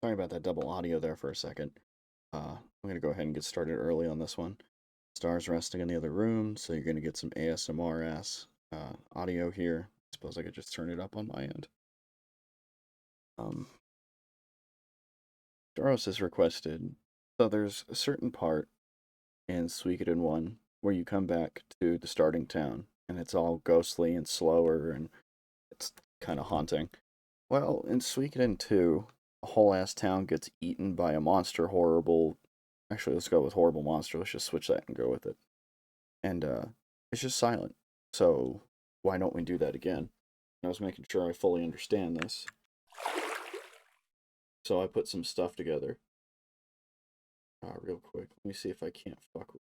Sorry about that double audio there for a second. I'm going to go ahead and get started early on this one. Star's resting in the other room, so you're going to get some ASMR audio here. I suppose I could just turn it up on my end. Dauros has requested, so there's a certain part in Suikoden 1 where you come back to the starting town, and it's all ghostly and slower, and it's kind of haunting. Well, in Suikoden 2, a whole ass town gets eaten by a monster horrible. Actually, let's go with horrible monster. Let's just switch that and go with it. And it's just silent. So why don't we do that again? I was making sure I fully understand this. So I put some stuff together. Real quick. Let me see if I can't fuck with.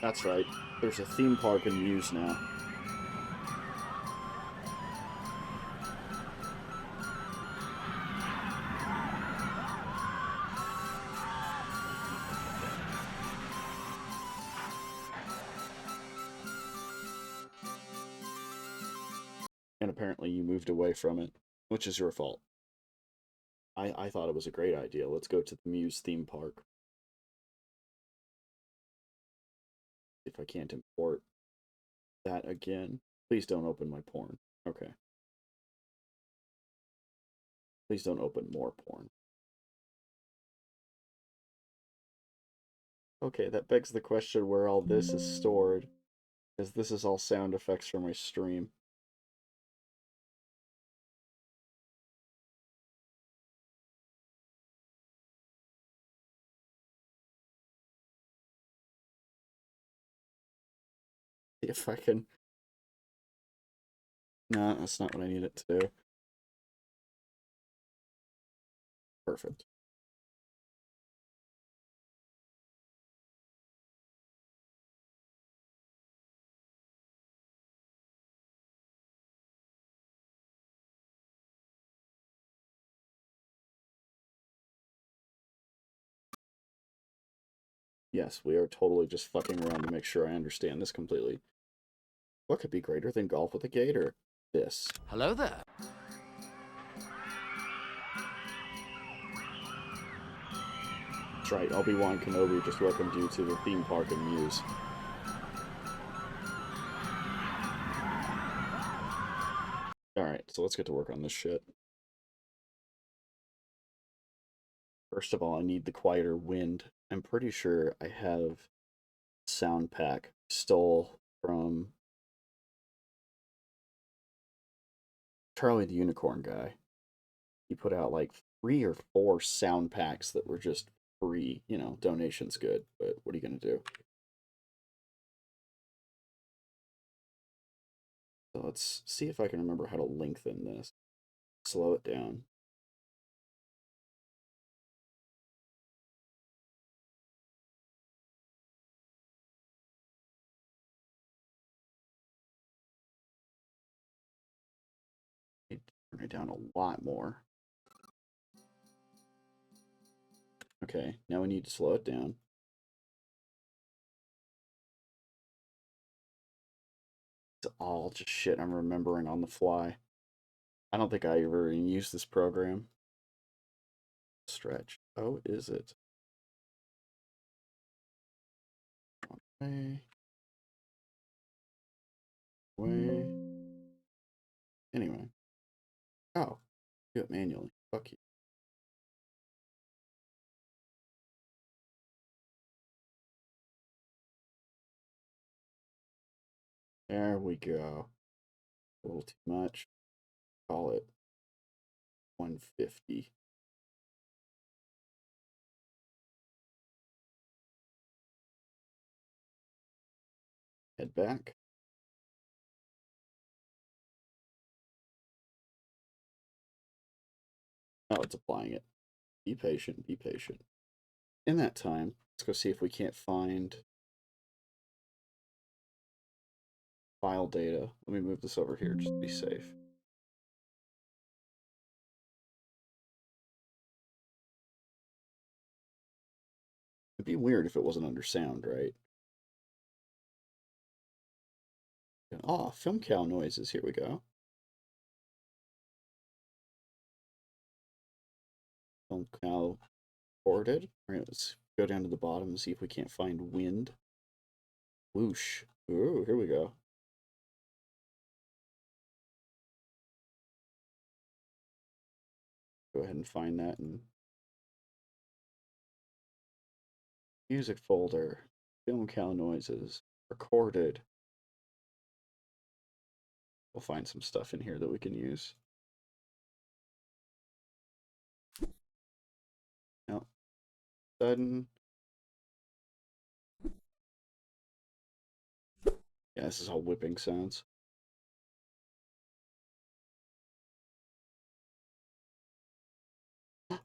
That's right. There's a theme park in Muse now. And apparently you moved away from it, which is your fault. I thought it was a great idea. Let's go to the Muse theme park. If I can't import that again. Please don't open my porn. Okay. Please don't open more porn. Okay, that begs the question where all this is stored, because this is all sound effects for my stream. See if I can... No, that's not what I need it to do. Perfect. Yes, we are totally just fucking around to make sure I understand this completely. What could be greater than golf with a gator? This. Hello there. That's right, Obi-Wan Kenobi just welcomed you to the theme park in Muse. Alright, so let's get to work on this shit. First of all, I need the quieter wind. I'm pretty sure I have sound pack stole from Charlie the Unicorn guy. He put out like 3 or 4 sound packs that were just free. You know, donation's good, but what are you gonna do? So let's see if I can remember how to lengthen this. Slow it down. Turn it down a lot more. Okay, now we need to slow it down. It's all just shit I'm remembering on the fly. I don't think I ever even used this program. Stretch. Oh, is it? Way. Way. Anyway. Oh, do it manually. Fuck you. There we go. A little too much. Call it 150. Head back. Oh, it's applying it. Be patient, be patient. In that time, let's go see if we can't find file data. Let me move this over here just to be safe. It'd be weird if it wasn't under sound, right? Oh, film cow noises. Here we go. Film cow recorded. All right, let's go down to the bottom and see if we can't find wind. Whoosh. Ooh, here we go. Go ahead and find that in music folder. Film cow noises. Recorded. We'll find some stuff in here that we can use. No. Sudden. Yeah, this is all whipping sounds.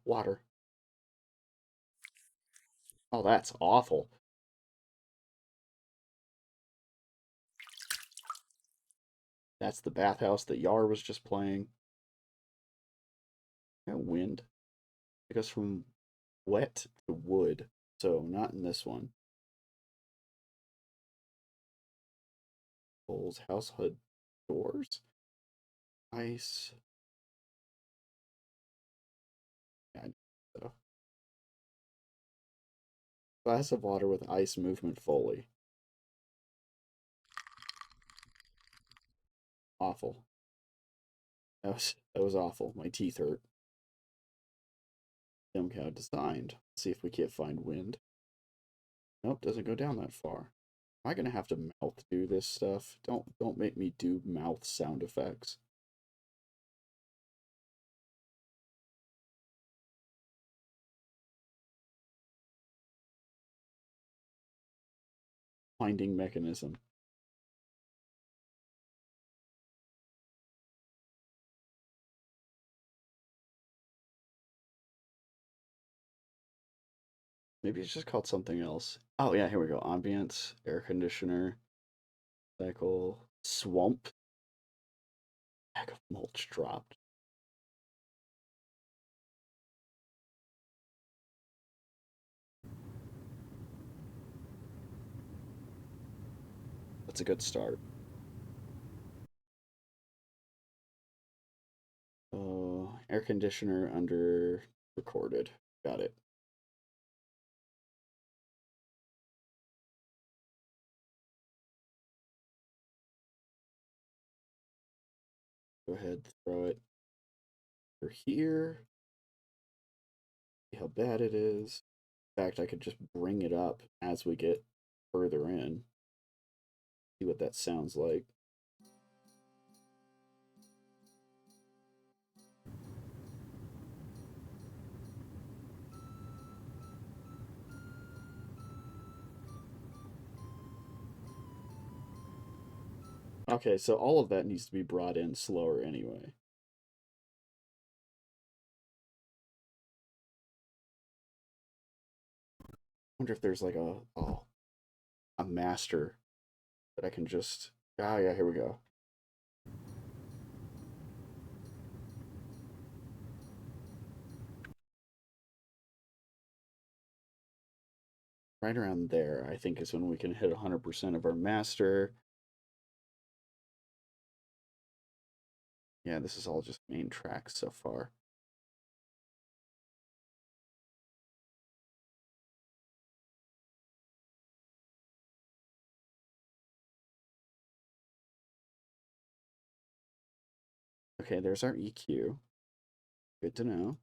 Water. Oh, that's awful. That's the bathhouse that Yar was just playing. That wind. It goes from wet to wood. So not in this one. Bowls, house hood doors. Ice. Yeah, so. Glass of water with ice movement Foley. Awful. That was awful. My teeth hurt. Dumb cow designed. Let's see if we can't find wind. Nope, doesn't go down that far. Am I gonna have to mouth do this stuff? Don't make me do mouth sound effects. Finding mechanism. Maybe it's just called something else. Oh yeah, here we go. Ambience, air conditioner, cycle, swamp. Bag of mulch dropped. That's a good start. Air conditioner under recorded. Got it. Go ahead, throw it over here. See how bad it is. In fact, I could just bring it up as we get further in. See what that sounds like. Okay, so all of that needs to be brought in slower anyway. I wonder if there's like a master that I can just. Ah, yeah, here we go. Right around there, I think, is when we can hit 100% of our master. Yeah, this is all just main tracks so far. Okay, there's our EQ. Good to know.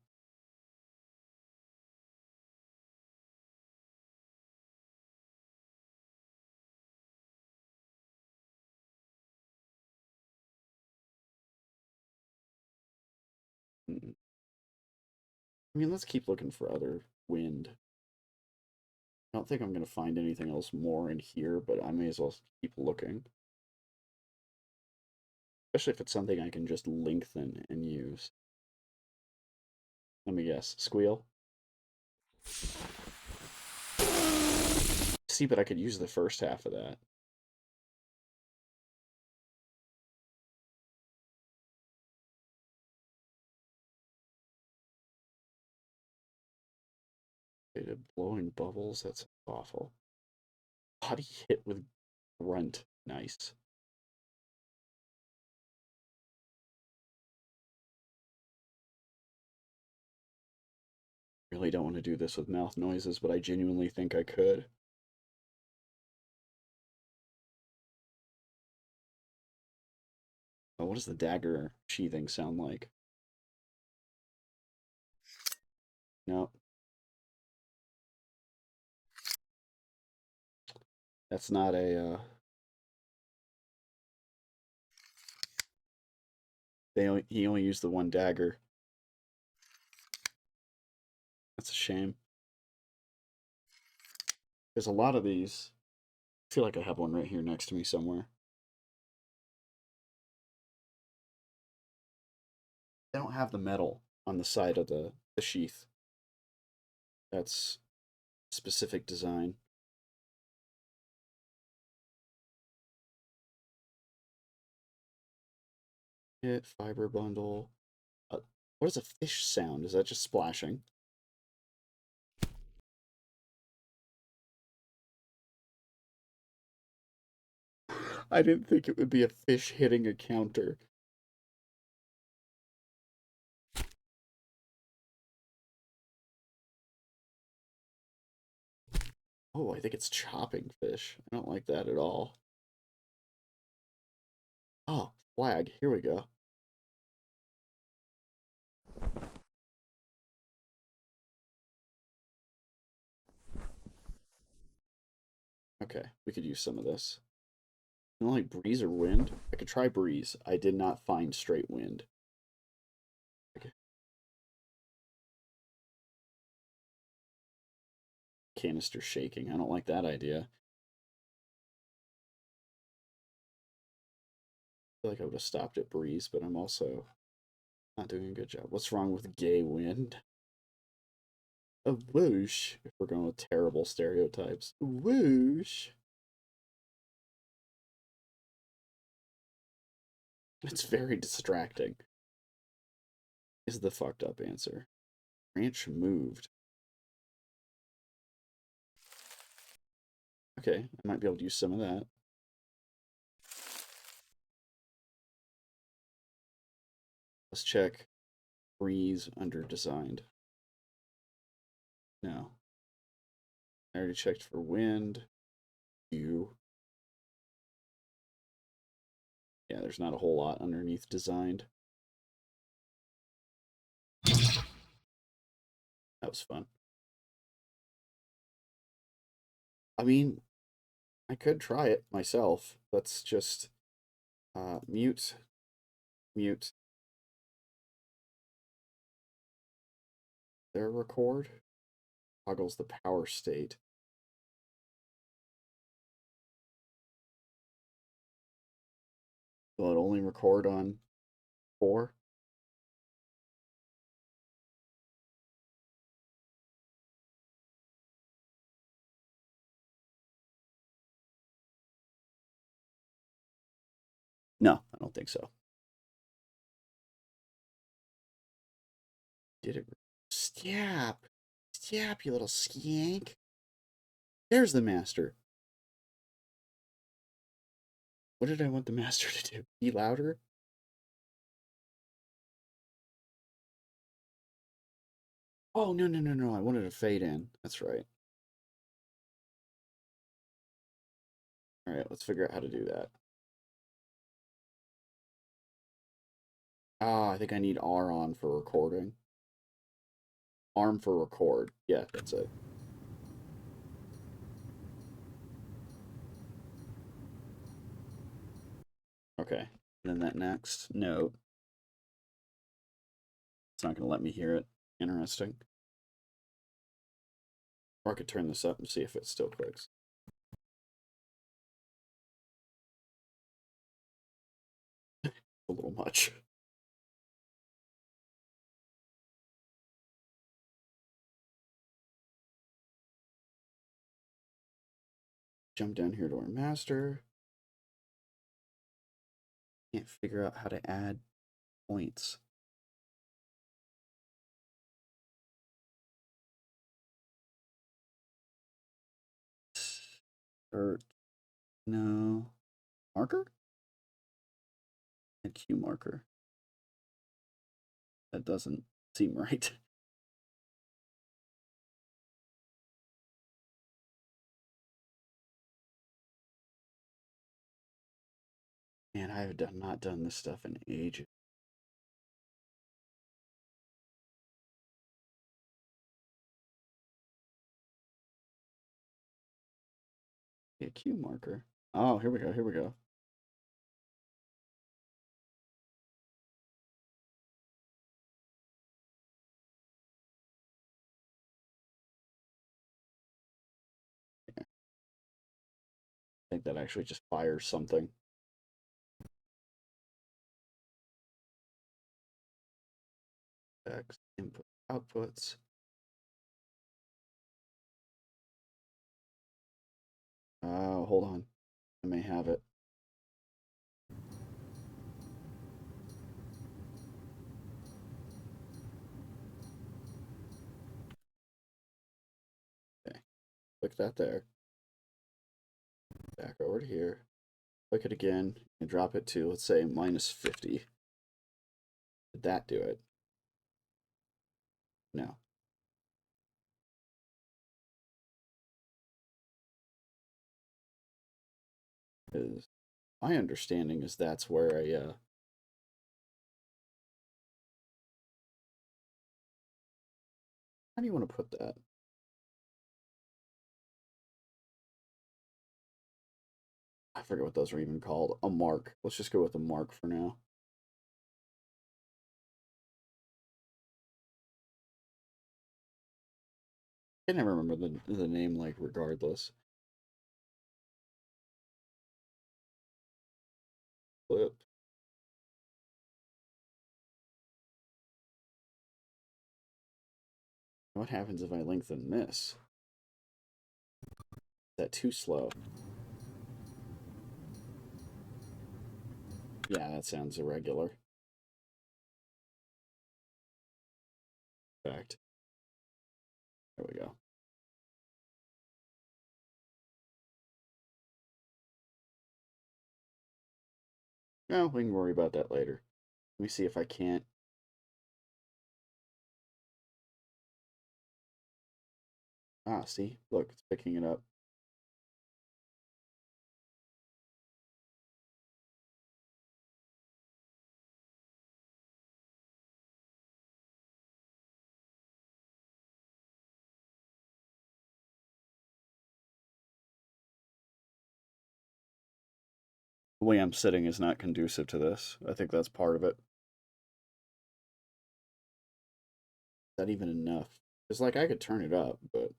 I mean, let's keep looking for other wind. I don't think I'm going to find anything else more in here, but I may as well keep looking. Especially if it's something I can just lengthen and use. Let me guess. Squeal? See, but I could use the first half of that. Blowing bubbles? That's awful. Body hit with grunt. Nice. Really don't want to do this with mouth noises, but I genuinely think I could. Oh, what does the dagger sheathing sound like? No, that's not a. He only used the one dagger. That's a shame. There's a lot of these. I feel like I have one right here next to me somewhere. They don't have the metal on the side of the sheath. That's specific design. Hit fiber bundle. What is a fish sound? Is that just splashing? I didn't think it would be a fish hitting a counter. Oh, I think it's chopping fish. I don't like that at all. Oh, flag. Here we go. Okay, we could use some of this. I don't like breeze or wind. I could try breeze. I did not find straight wind. Okay. Canister shaking. I don't like that idea. I feel like I would have stopped at breeze, but I'm also not doing a good job. What's wrong with gay wind? A whoosh. If we're going with terrible stereotypes. Whoosh. It's very distracting. Is the fucked up answer. Branch moved. Okay, I might be able to use some of that. Let's check breeze under designed. No. I already checked for wind. You. Yeah, there's not a whole lot underneath designed. That was fun. I mean, I could try it myself. Let's just mute, mute. There record. Toggles the power state. Will it only record on 4? No, I don't think so. Did it? Stab. Stab, you little skank. There's the master. What did I want the master to do? Be louder? Oh, no, no, no, no. I wanted to fade in. That's right. All right, let's figure out how to do that. Ah, I think I need R on for recording. Arm for record. Yeah, that's it. Okay. And then that next note. It's not going to let me hear it. Interesting. Or I could turn this up and see if it still clicks. A little much. Jump down here to our master. Can't figure out how to add points. Or no. Marker? A Q marker. That doesn't seem right. Man, I have not done this stuff in ages. A Q marker. Oh, here we go. Here we go. I think that actually just fires something. X input outputs. Hold on. I may have it. Okay. Click that there. Back over to here. Click it again and drop it to, let's say, -50. Did that do it? No. Is my understanding is that's where how do you want to put that? I forget what those are even called. A mark. Let's just go with a mark for now. I never remember the name, like, regardless. Flip. What happens if I lengthen this? Is that too slow? Yeah, that sounds irregular. Fact. There we go. No, we can worry about that later. Let me see if I can't. Ah, see? Look, it's picking it up. The way I'm sitting is not conducive to this. I think that's part of it. Is that even enough? It's like I could turn it up, but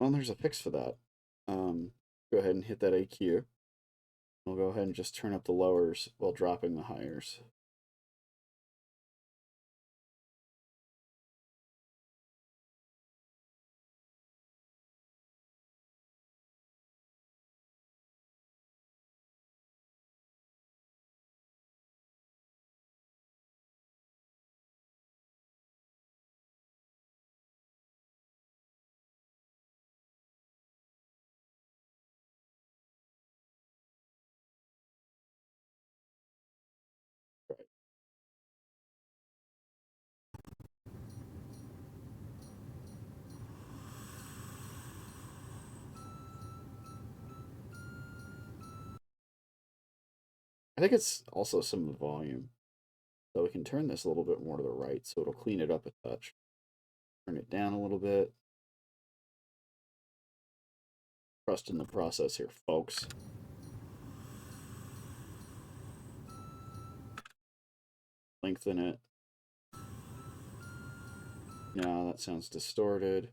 well, there's a fix for that. Go ahead and hit that AQ. We'll go ahead and just turn up the lowers while dropping the highers. Right. I think it's also some of the volume. So we can turn this a little bit more to the right so it'll clean it up a touch. Turn it down a little bit. Trust in the process here, folks. Lengthen it. No, that sounds distorted.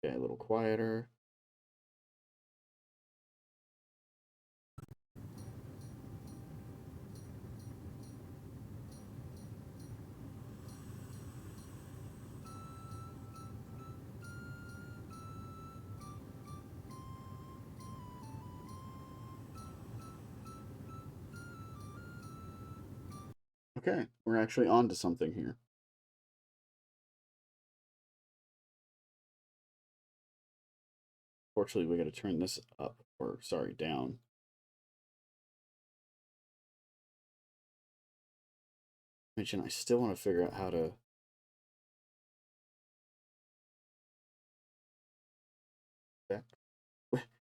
Okay, a little quieter. Okay, we're actually on to something here. Fortunately, we got to turn this up, or sorry, down. Mention I still want to figure out how to.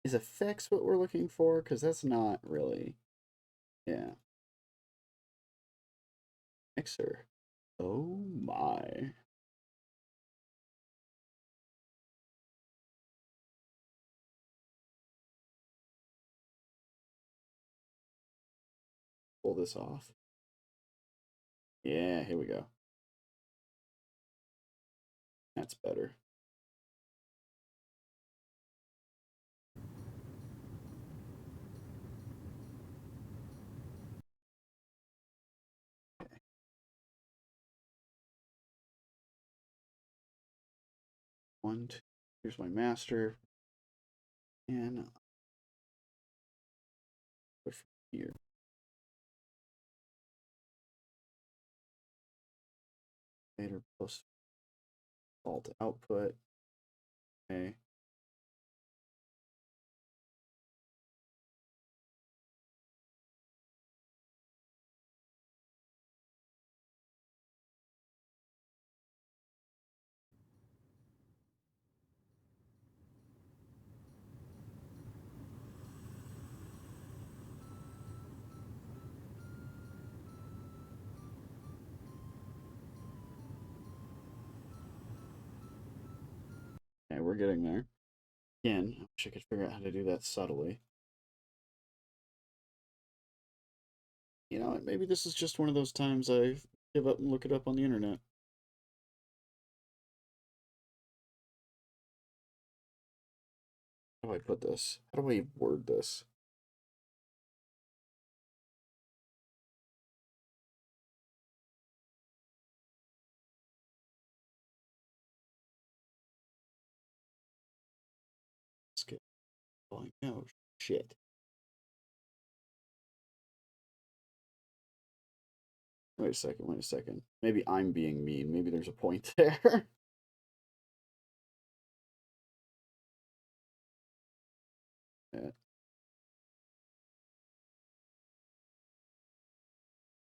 Is effects what we're looking for? Because that's not really. Yeah. Mixer. Oh my. Pull this off. Yeah, here we go. That's better. Okay. One, two. Here's my master. And put from here. Later post alt output. Okay. Okay, we're getting there. Again, I wish I could figure out how to do that subtly. You know what? Maybe this is just one of those times I give up and look it up on the internet. How do I put this? How do I word this? Skip. Oh, shit. Wait a second, wait a second. Maybe I'm being mean. Maybe there's a point there. Yeah.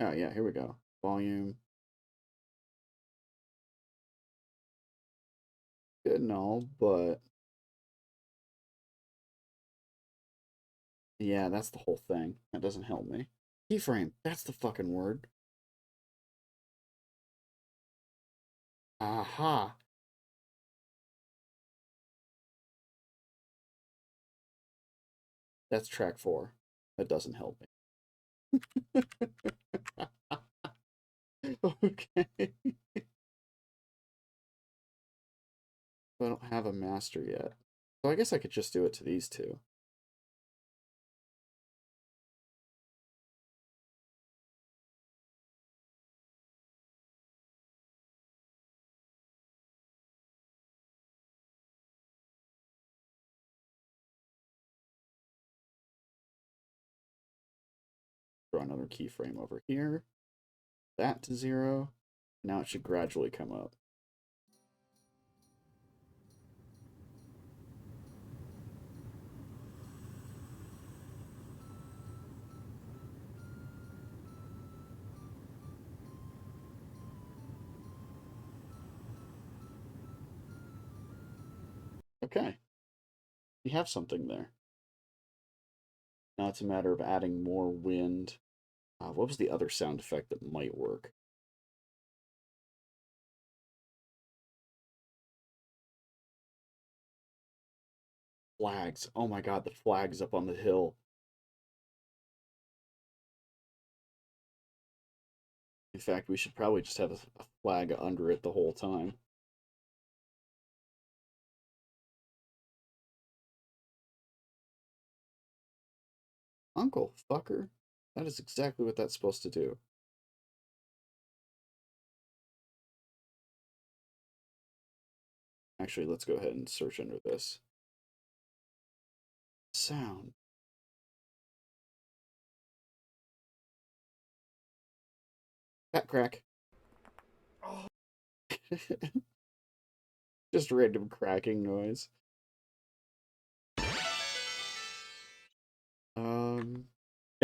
Oh, yeah, here we go. Volume. Good and all, but yeah, that's the whole thing. That doesn't help me. Keyframe. That's the fucking word. Aha. That's track 4. That doesn't help me. Okay. I don't have a master yet. So I guess I could just do it to these two. Draw another keyframe over here. That to 0. Now it should gradually come up. Okay. We have something there. Now it's a matter of adding more wind. What was the other sound effect that might work? Flags. Oh my god, the flags up on the hill. In fact, we should probably just have a flag under it the whole time. Uncle, fucker. That is exactly what that's supposed to do. Actually, let's go ahead and search under this. Sound. Cat crack. Oh. Just random cracking noise.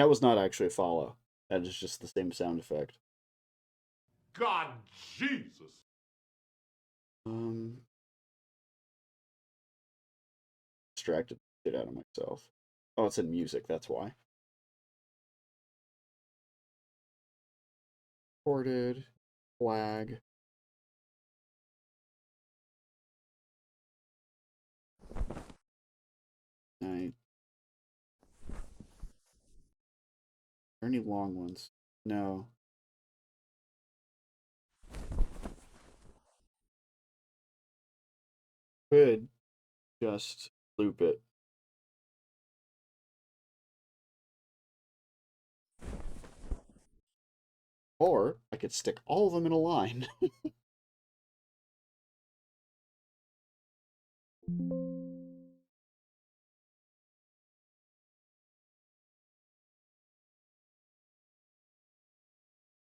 That was not actually a follow. That is just the same sound effect. God, Jesus. Distracted the shit out of myself. Oh, it's in music, that's why. Recorded. Flag. Night. Are there any long ones? No. Could just loop it. Or I could stick all of them in a line.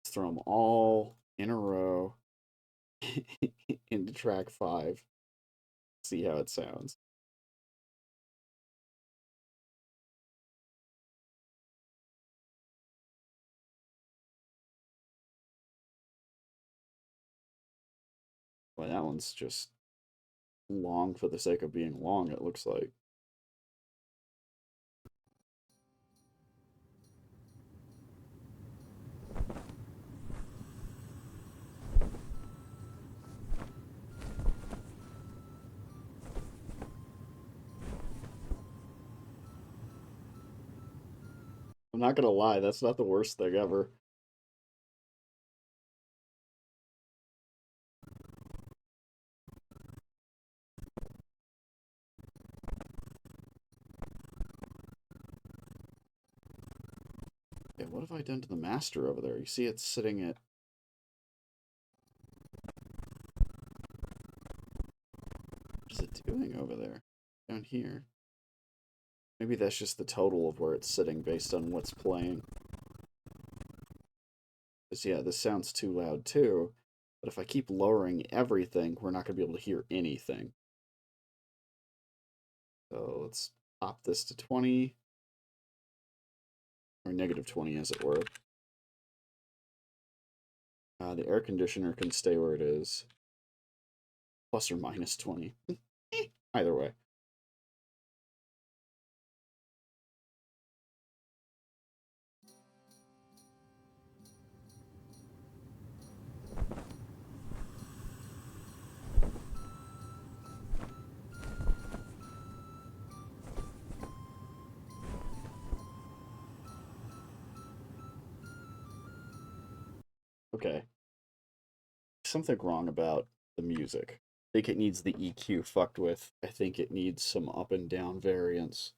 Let's throw them all in a row into track 5. See how it sounds. Well, that one's just long for the sake of being long, it looks like. I'm not gonna lie, that's not the worst thing ever. Okay, what have I done to the master over there? You see it's sitting at... What is it doing over there? Down here. Maybe that's just the total of where it's sitting based on what's playing. Because, yeah, this sounds too loud too. But if I keep lowering everything, we're not going to be able to hear anything. So let's pop this to 20. Or negative 20, as it were. The air conditioner can stay where it is. Plus or minus 20. Either way. Okay. Something wrong about the music. I think it needs the EQ fucked with. I think it needs some up and down variance.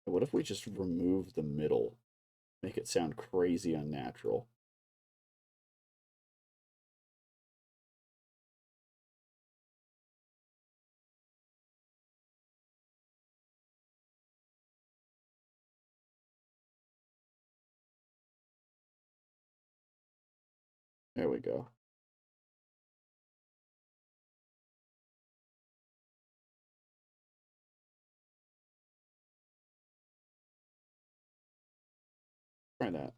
What if we just remove the middle? Make it sound crazy unnatural. There we go. Try that.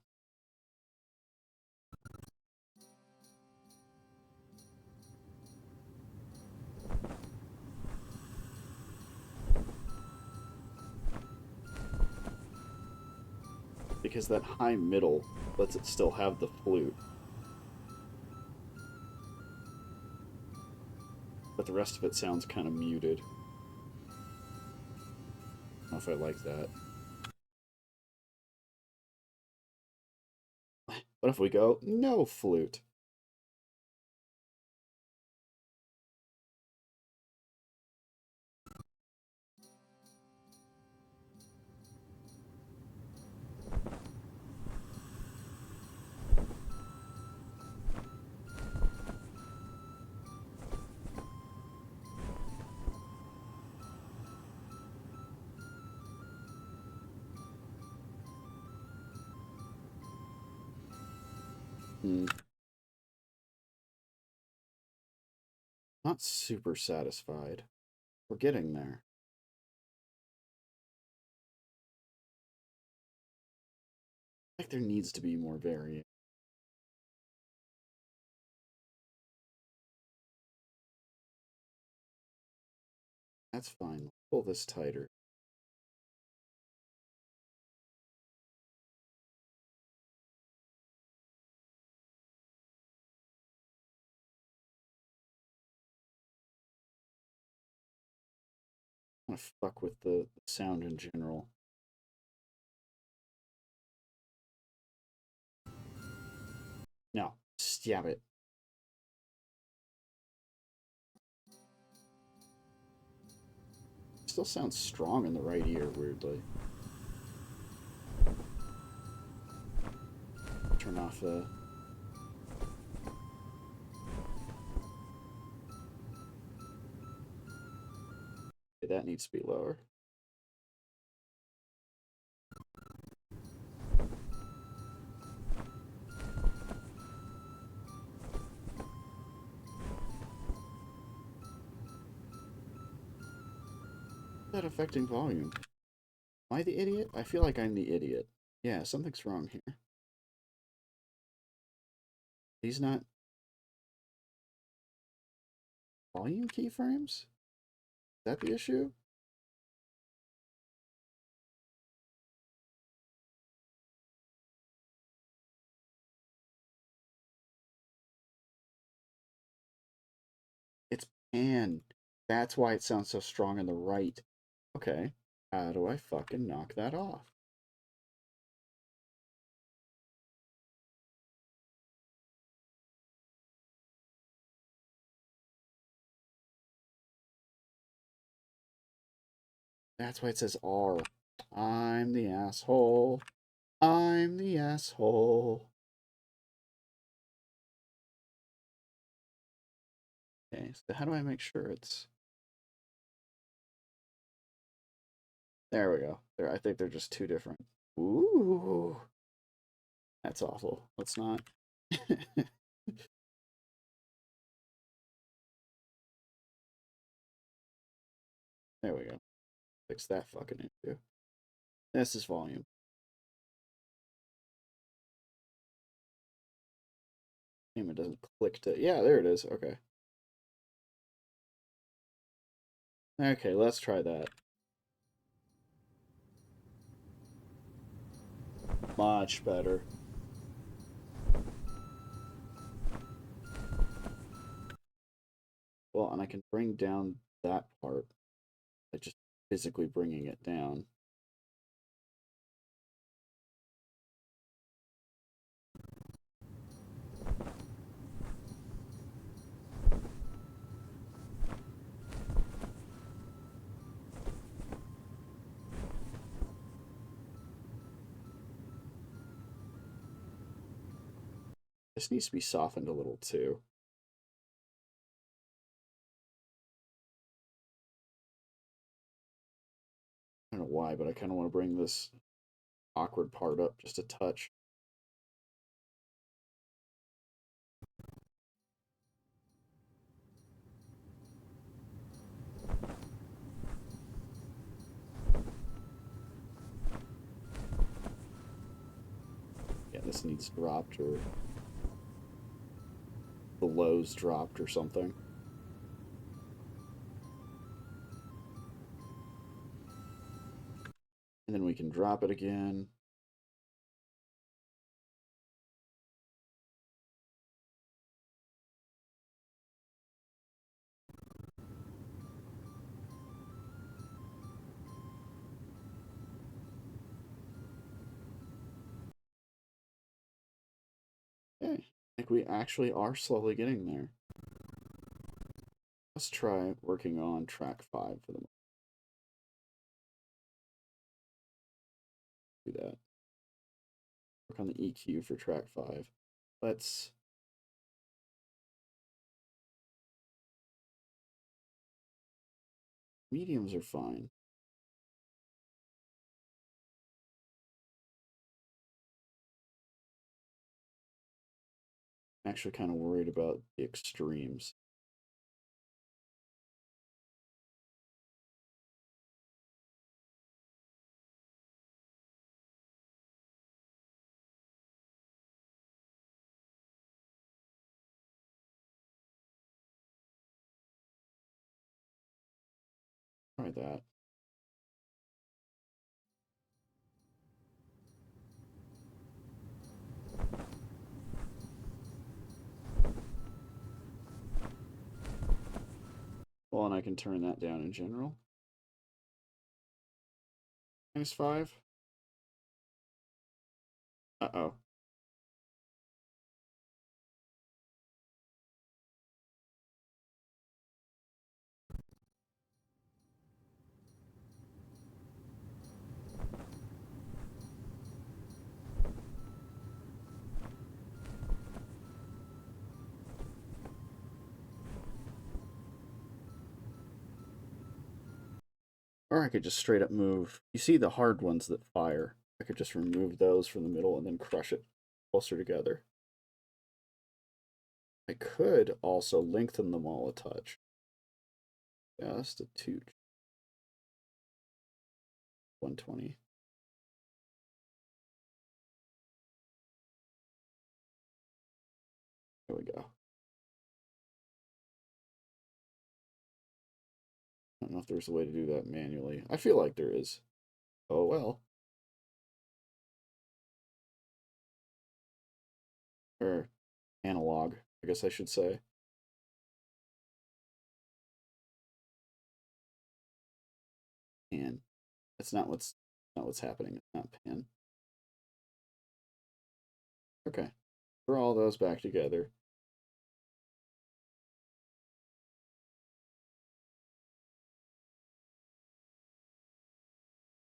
Because that high middle lets it still have the flute. But the rest of it sounds kind of muted. I don't know if I like that. What if we go no flute? Not super satisfied. We're getting there. Like there needs to be more variation. That's fine. Pull this tighter. I want to fuck with the sound in general. No, stab it. Still sounds strong in the right ear, weirdly. Turn off the... Okay, that needs to be lower. Is that affecting volume? Am I the idiot? I feel like I'm the idiot. Yeah, something's wrong here. These not volume keyframes? Is that the issue? It's pan. That's why it sounds so strong on the right. Okay. How do I fucking knock that off? That's why it says R. I'm the asshole. I'm the asshole. Okay, so how do I make sure it's... There we go. There, I think they're just two different. Ooh. That's awful. Let's not. There we go. Fix that fucking issue. This is volume. Damn, it doesn't click to... Yeah, there it is. Okay. Okay, let's try that. Much better. Well, and I can bring down that part by just physically bringing it down. This needs to be softened a little too. I don't know why, but I kind of want to bring this awkward part up just a touch. Yeah, this needs dropped, or the lows dropped or something. And then we can drop it again. Okay, I think we actually are slowly getting there. Let's try working on track 5 for the moment. Do that. Work on the EQ for track 5. Let's... Mediums are fine. I'm actually kind of worried about the extremes. that. Well, and I can turn that down in general. -5. Uh-oh. Or I could just straight up move. You see the hard ones that fire. I could just remove those from the middle and then crush it closer together. I could also lengthen them all a touch. Just a toot. 120. There we go. I don't know if there's a way to do that manually. I feel like there is. Oh well. Or analog, I guess I should say. And that's not what's happening. It's not pan. Okay. Throw all those back together.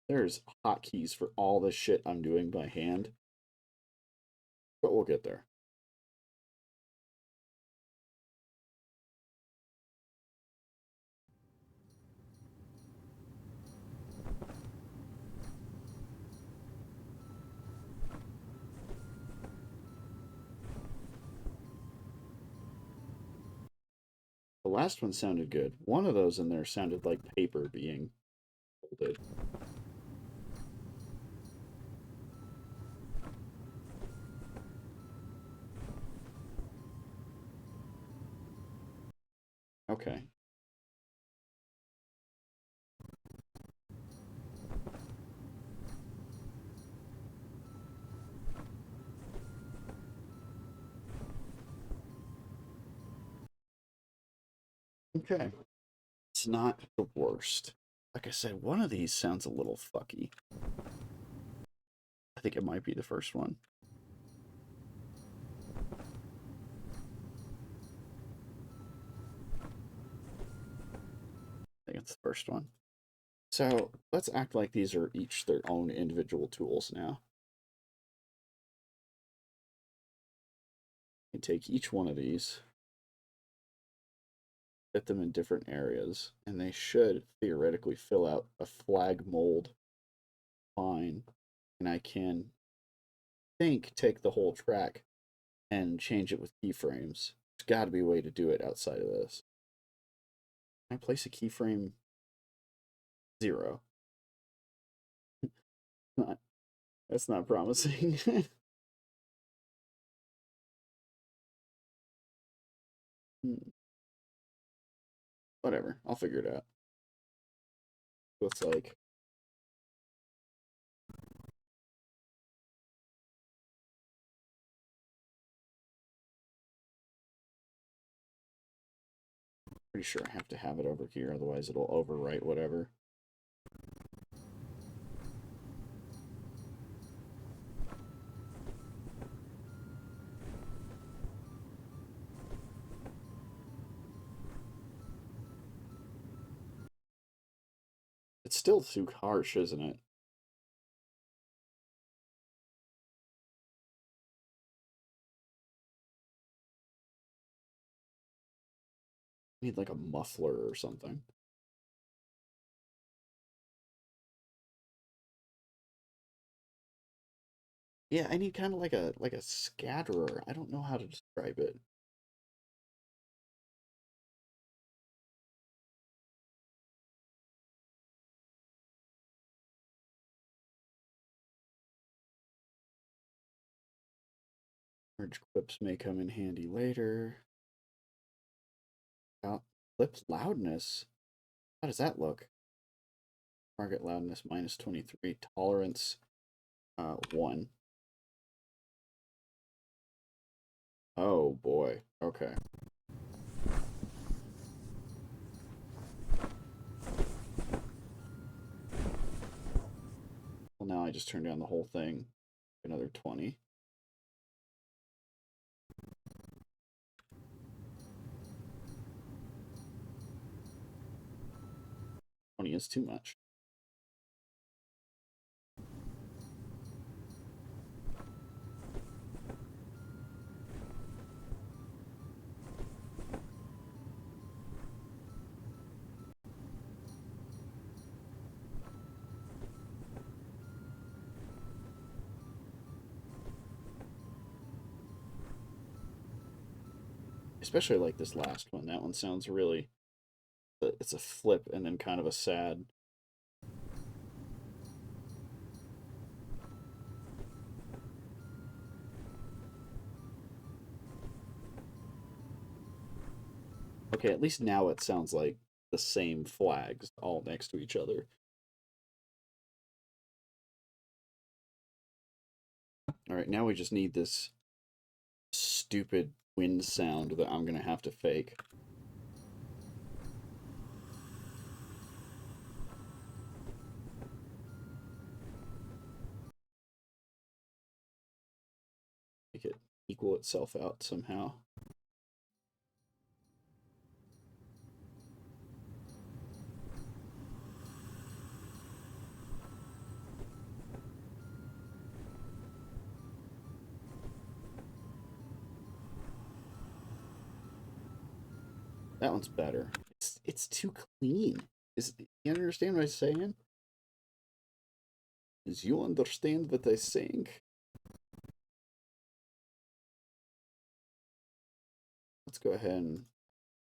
There's hotkeys for all the shit I'm doing by hand. But we'll get there. The last one sounded good. One of those in there sounded like paper being folded. Okay. Okay. It's not the worst. Like I said, one of these sounds a little fucky. I think it might be the first one. I think it's the first one. So let's act like these are each their own individual tools now. You take each one of these, fit them in different areas, and they should theoretically fill out a flag mold fine. And I can take the whole track and change it with keyframes. There's got to be a way to do it outside of this. Can I place a keyframe 0? Not, that's not promising. Whatever, I'll figure it out. Looks like pretty sure I have to have it over here, otherwise it'll overwrite whatever. It's still too harsh, isn't it? I need like a muffler or something. Yeah, I need kind of like a scatterer. I don't know how to describe it. Merge clips may come in handy later. Clip loudness. How does that look? Target loudness minus 23. Tolerance 1. Oh boy. Okay. Well, now I just turned down the whole thing. Another 20. Is too much. Especially like this last one. That one sounds really... It's a flip and then kind of a sad... Okay, at least now it sounds like the same flags all next to each other. Alright, now we just need this stupid wind sound that I'm gonna have to fake. Make it equal itself out somehow. That one's better. It's too clean. You understand what I'm saying? Is you understand what I'm saying? Let's go ahead and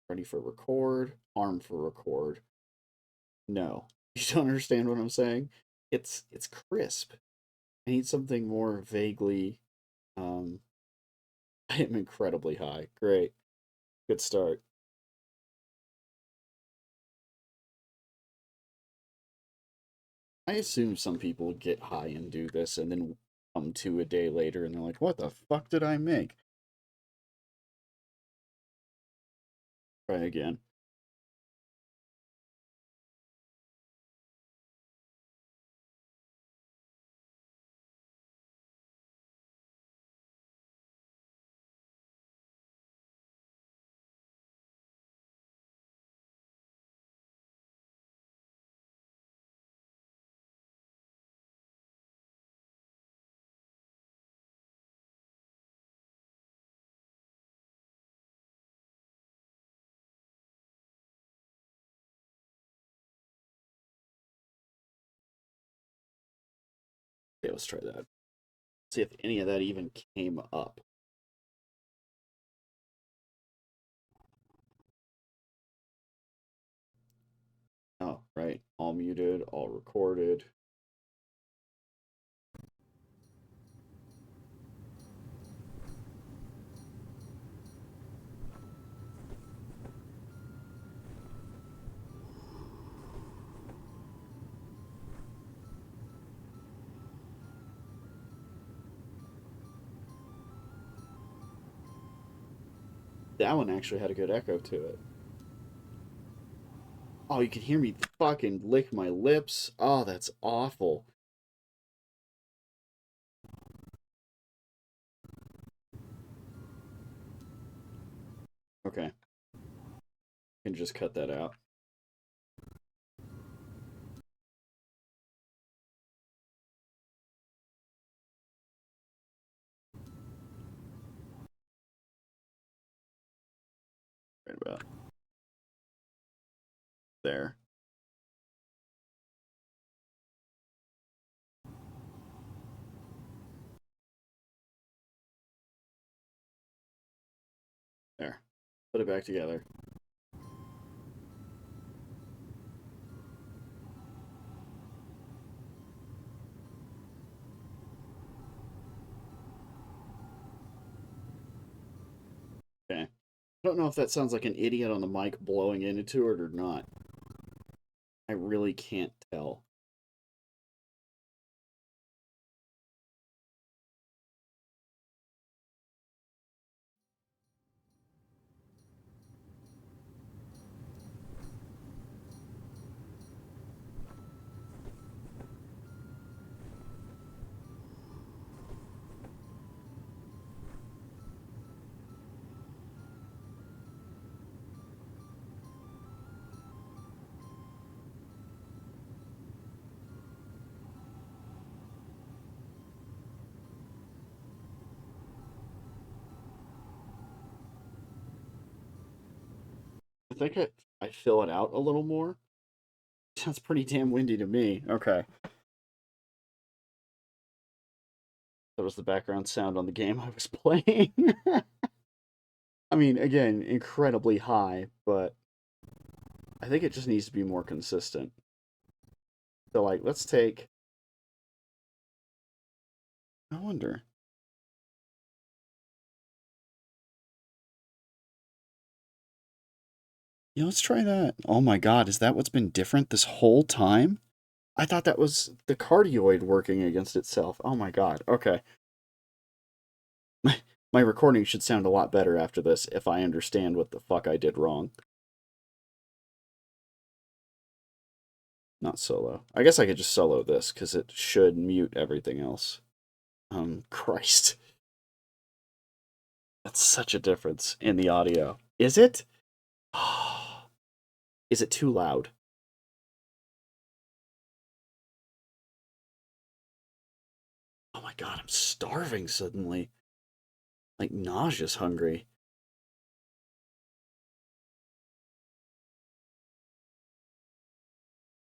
ready for record. Arm for record. No. You don't understand what I'm saying? It's crisp. I need something more vaguely I am incredibly high. Great. Good start. I assume some people would get high and do this and then come to a day later and they're like, what the fuck did I make? Try again. Okay, let's try that. See if any of that even came up. Oh, right. All muted, all recorded. That one actually had a good echo to it. Oh, you can hear me fucking lick my lips. Oh, that's awful. Okay. Can just cut that out. Right about there. There. Put it back together. Okay. I don't know if that sounds like an idiot on the mic blowing into it or not. I really can't tell. think I fill it out a little more. Sounds pretty damn windy to me. Okay. That was the background sound on the game I was playing. I mean, again, incredibly high, but I think it just needs to be more consistent. So, like, let's take. I wonder. Yeah, let's try that. Oh my god, is that what's been different this whole time? I thought that was the cardioid working against itself. Oh my god. Okay. My recording should sound a lot better after this if I understand what the fuck I did wrong. Not solo. I guess I could just solo this because it should mute everything else. Christ. That's such a difference in the audio. Is it? Is it too loud? Oh my god, I'm starving suddenly. Like nauseous hungry.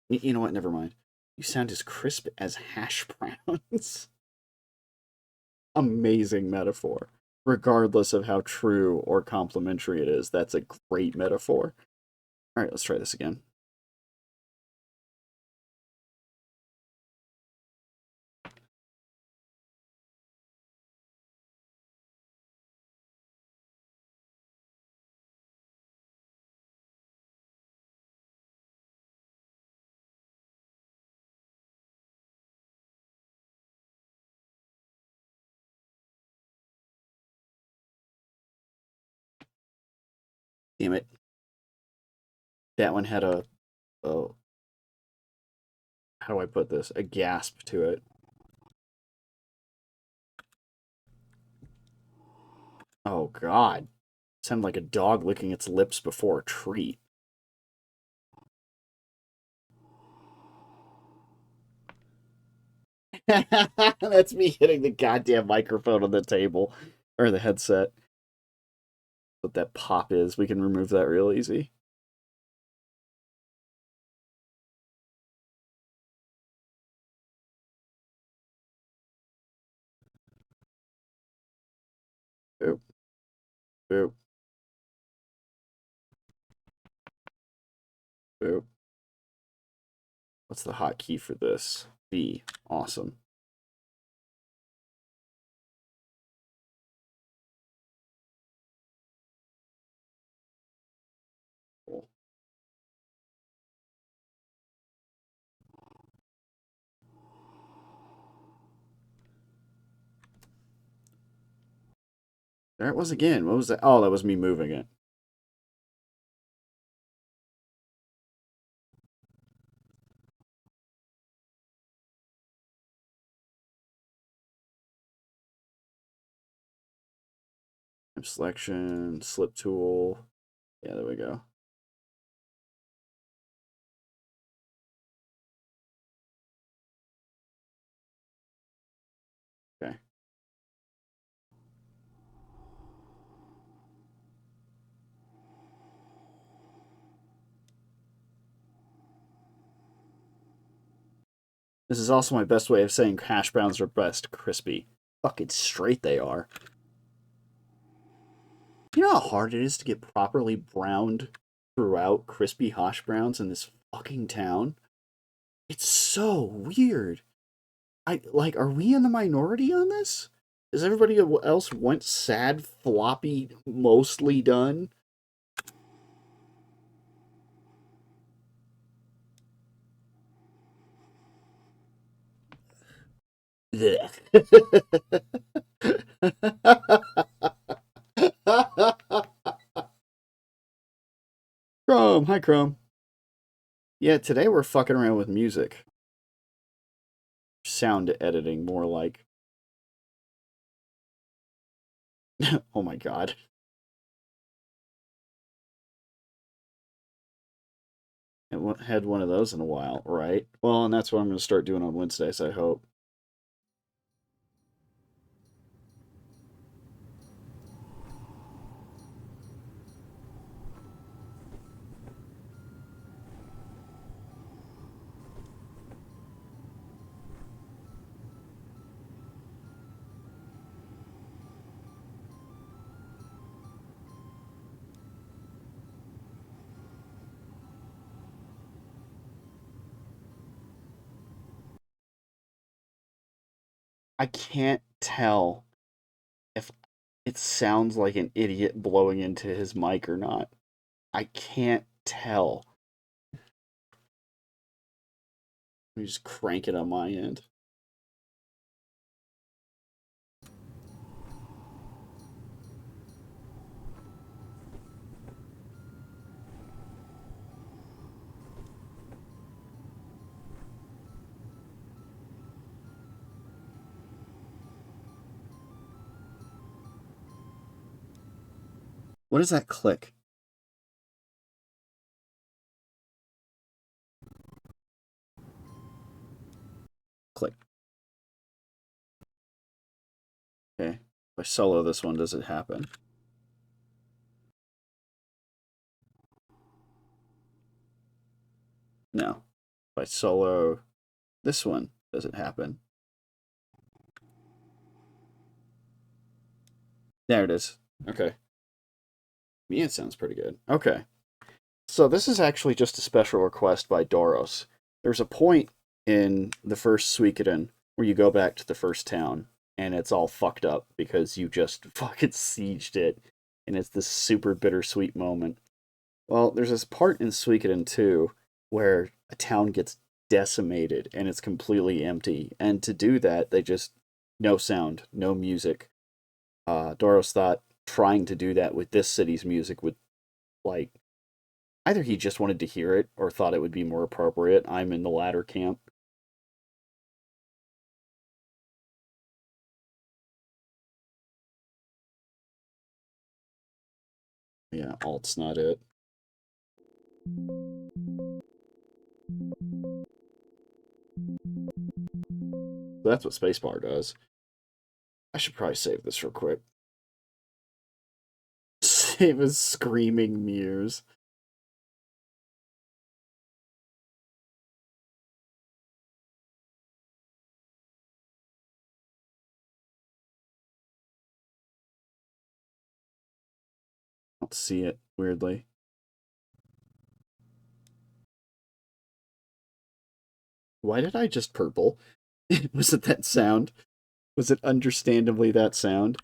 You know what? Never mind. You sound as crisp as hash browns. Amazing metaphor. Regardless of how true or complimentary it is, that's a great metaphor. All right, let's try this again. Damn it. That one had a how do I put this? A gasp to it. Oh god. Sounded like a dog licking its lips before a treat. That's me hitting the goddamn microphone on the table. Or the headset. What that pop is. We can remove that real easy. Boop. Boop. Boop. What's the hotkey for this? B. Awesome. Cool. There it was again. What was that? Oh, that was me moving it. Selection, slip tool. Yeah, there we go. Okay. This is also my best way of saying hash browns are best crispy. Fucking straight they are. You know how hard it is to get properly browned throughout crispy hash browns in this fucking town? It's so weird. Are we in the minority on this? Is everybody else want sad, floppy, mostly done? Chrome, hi Chrome. Yeah, today we're fucking around with music. Sound editing, more like. Oh my god. Haven't had one of those in a while, right? Well, and that's what I'm going to start doing on Wednesdays, I hope. I can't tell if it sounds like an idiot blowing into his mic or not. I can't tell. Let me just crank it on my end. What does that click? Click. Okay. If I solo this one, does it happen? No. If I solo this one, does it happen? There it is. Okay. Me, it sounds pretty good. Okay. So this is actually just a special request by Dauros. There's a point in the first Suikoden where you go back to the first town and it's all fucked up because you just fucking sieged it, and it's this super bittersweet moment. Well, there's this part in Suikoden 2 where a town gets decimated and it's completely empty, and to do that, they just no sound, no music. Doros thought trying to do that with this city's music would, like, either he just wanted to hear it or thought it would be more appropriate. I'm in the latter camp. Yeah, alt's not it. So that's what spacebar does. I should probably save this real quick. Save as screaming Muse. I don't see it, weirdly. Why did I just purple? Was it that sound? Was it understandably that sound?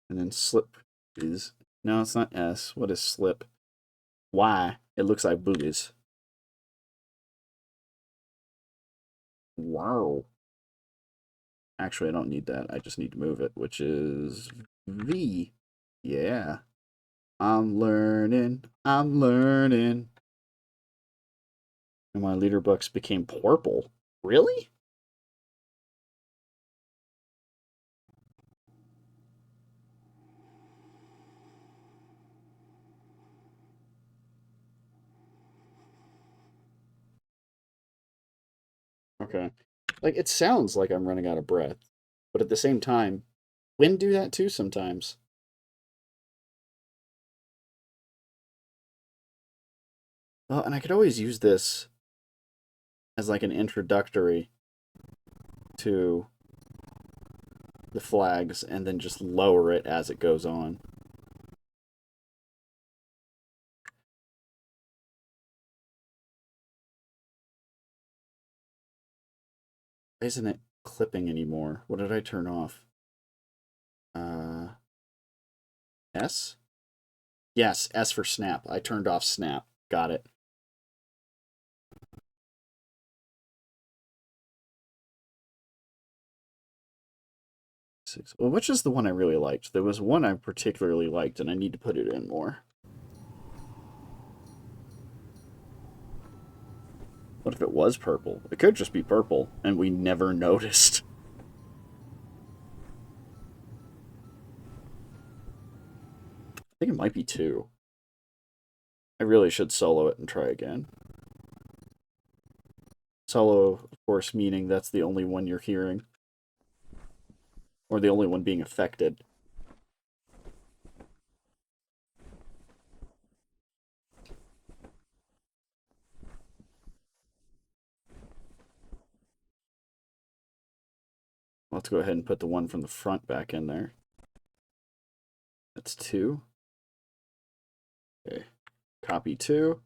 And then slip is... No, it's not S. What is slip? Y. It looks like booties. Wow. Actually, I don't need that. I just need to move it, which is V. Yeah. I'm learning. I'm learning. And my leader books became purple. Really? Okay. Like, it sounds like I'm running out of breath, but at the same time, wind do that too sometimes. Well, and I could always use this as like an introductory to the flags and then just lower it as it goes on. Why isn't it clipping anymore? What did I turn off? Uh, S? Yes, S for snap. I turned off snap. Got it. Six. Well, which is the one I really liked? There was one I particularly liked, and I need to put it in more. What if it was purple? It could just be purple, and we never noticed. I think it might be two. I really should solo it and try again. Solo, of course, meaning that's the only one you're hearing. Or the only one being affected. Let's go ahead and put the one from the front back in there. That's two. Okay. Copy 2.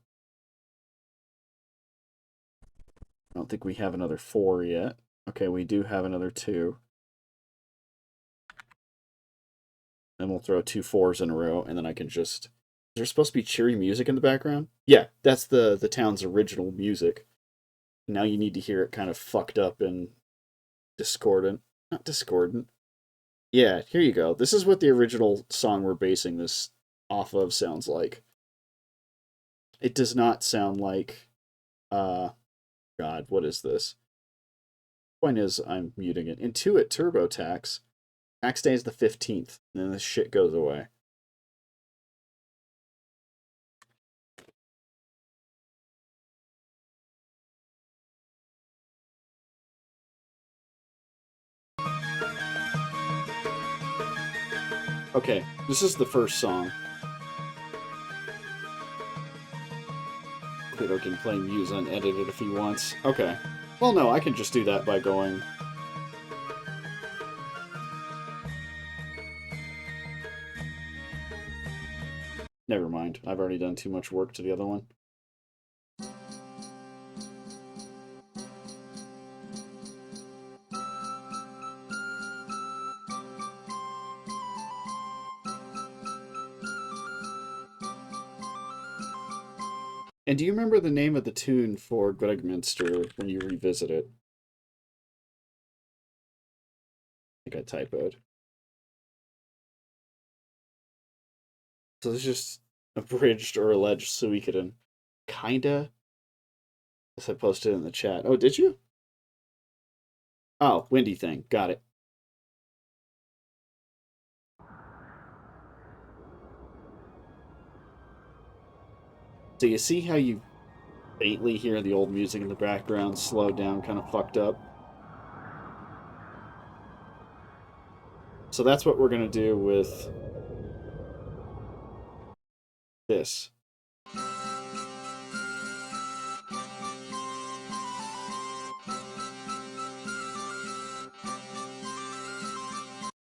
I don't think we have another 4 yet. Okay, we do have another 2. Then we'll throw 2 4s in a row, and then I can just... Is there supposed to be cheery music in the background? Yeah, that's the town's original music. Now you need to hear it kind of fucked up and discordant. Not discordant. Yeah, here you go. This is what the original song we're basing this off of sounds like. It does not sound like... God, what is this? Point is, I'm muting it. Intuit TurboTax. Tax day is the 15th, and then this shit goes away. Okay, this is the first song. Creator can play Muse unedited if he wants. Okay. Well, no, I can just do that by going... Never mind. I've already done too much work to the other one. And do you remember the name of the tune for Gregminster when you revisit it? I think I typoed. So this is just abridged or alleged Suikoden. Kinda? Guess I posted it in the chat. Oh, did you? Oh, windy thing. Got it. So you see how you faintly hear the old music in the background, slowed down, kind of fucked up? So that's what we're going to do with this.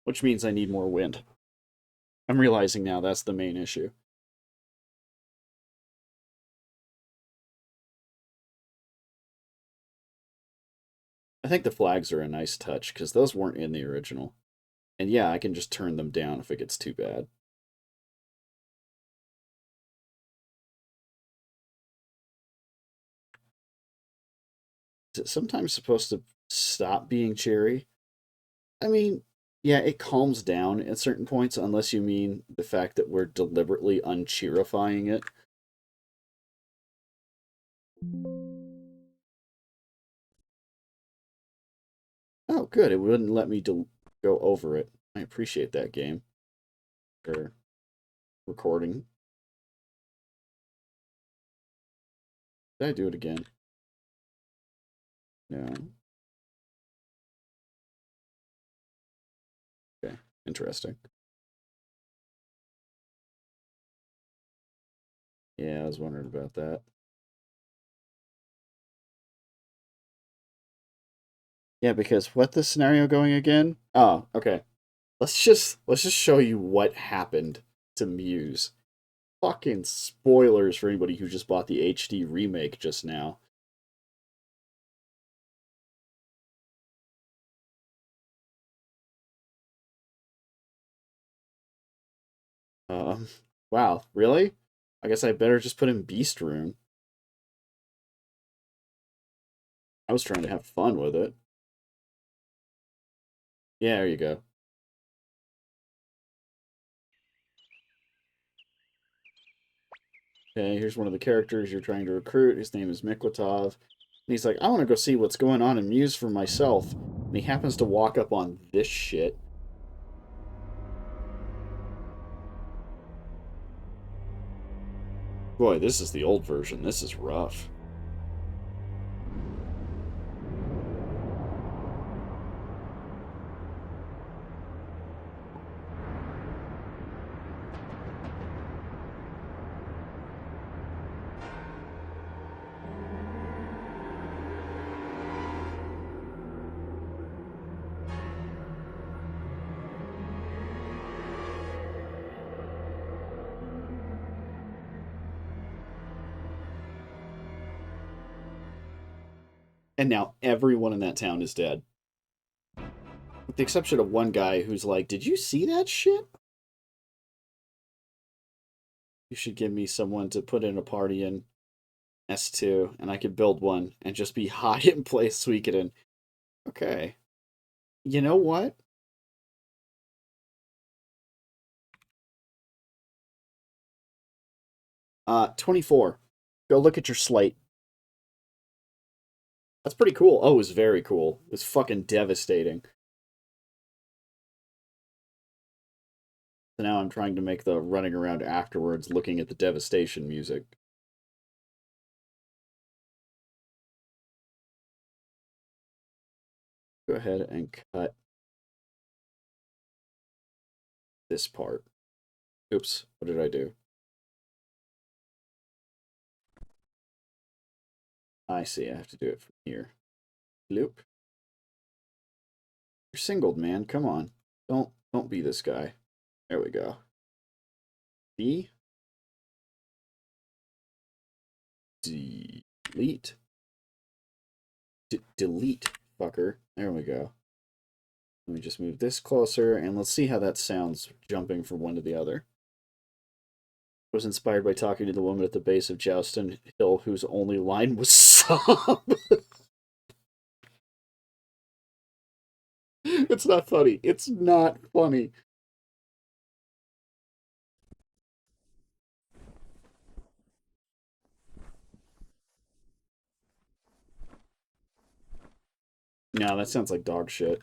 Which means I need more wind. I'm realizing now that's the main issue. I think the flags are a nice touch, because those weren't in the original. And yeah, I can just turn them down if it gets too bad. Is it sometimes supposed to stop being cheery? I mean, yeah, it calms down at certain points, unless you mean the fact that we're deliberately uncheerifying it. Oh, good. It wouldn't let me go over it. I appreciate that game. Or recording. Did I do it again? No. Okay, interesting. Yeah, I was wondering about that. Yeah, because what the scenario going again? Oh, okay. Let's just show you what happened to Muse. Fucking spoilers for anybody who just bought the HD remake just now. Wow, really? I guess I better just put in Beast Rune. I was trying to have fun with it. Yeah, there you go. Okay, here's one of the characters you're trying to recruit. His name is Miklotov. And he's like, I want to go see what's going on in Muse for myself. And he happens to walk up on this shit. Boy, this is the old version. This is rough. And now everyone in that town is dead. With the exception of one guy who's like, did you see that shit? You should give me someone to put in a party in S2, and I could build one and just be high and play Suikoden. Okay. You know what? 24. Go look at your slate. That's pretty cool. Oh, it was very cool. It's fucking devastating. So now I'm trying to make the running around afterwards looking at the devastation music. Go ahead and cut this part. Oops, what did I do? I see, I have to do it from here. Loop. You're singled, man. Come on. Don't be this guy. There we go. D. Delete. Delete, fucker. There we go. Let me just move this closer, and let's see how that sounds jumping from one to the other. I was inspired by talking to the woman at the base of Joustin Hill, whose only line was sob. It's not funny. It's not funny. No, that sounds like dog shit.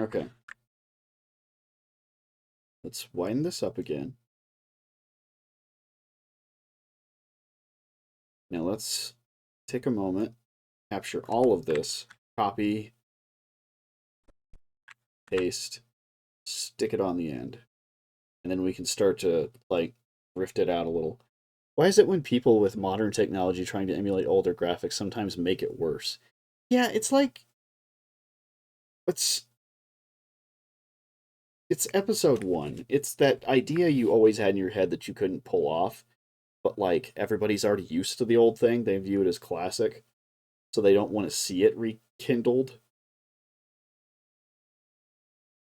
Okay. Let's widen this up again. Now let's take a moment, capture all of this, copy, paste, stick it on the end. And then we can start to, like, rift it out a little. Why is it when people with modern technology trying to emulate older graphics sometimes make it worse? Yeah, it's like it's it's episode 1. It's that idea you always had in your head that you couldn't pull off, but like everybody's already used to the old thing. They view it as classic, so they don't want to see it rekindled.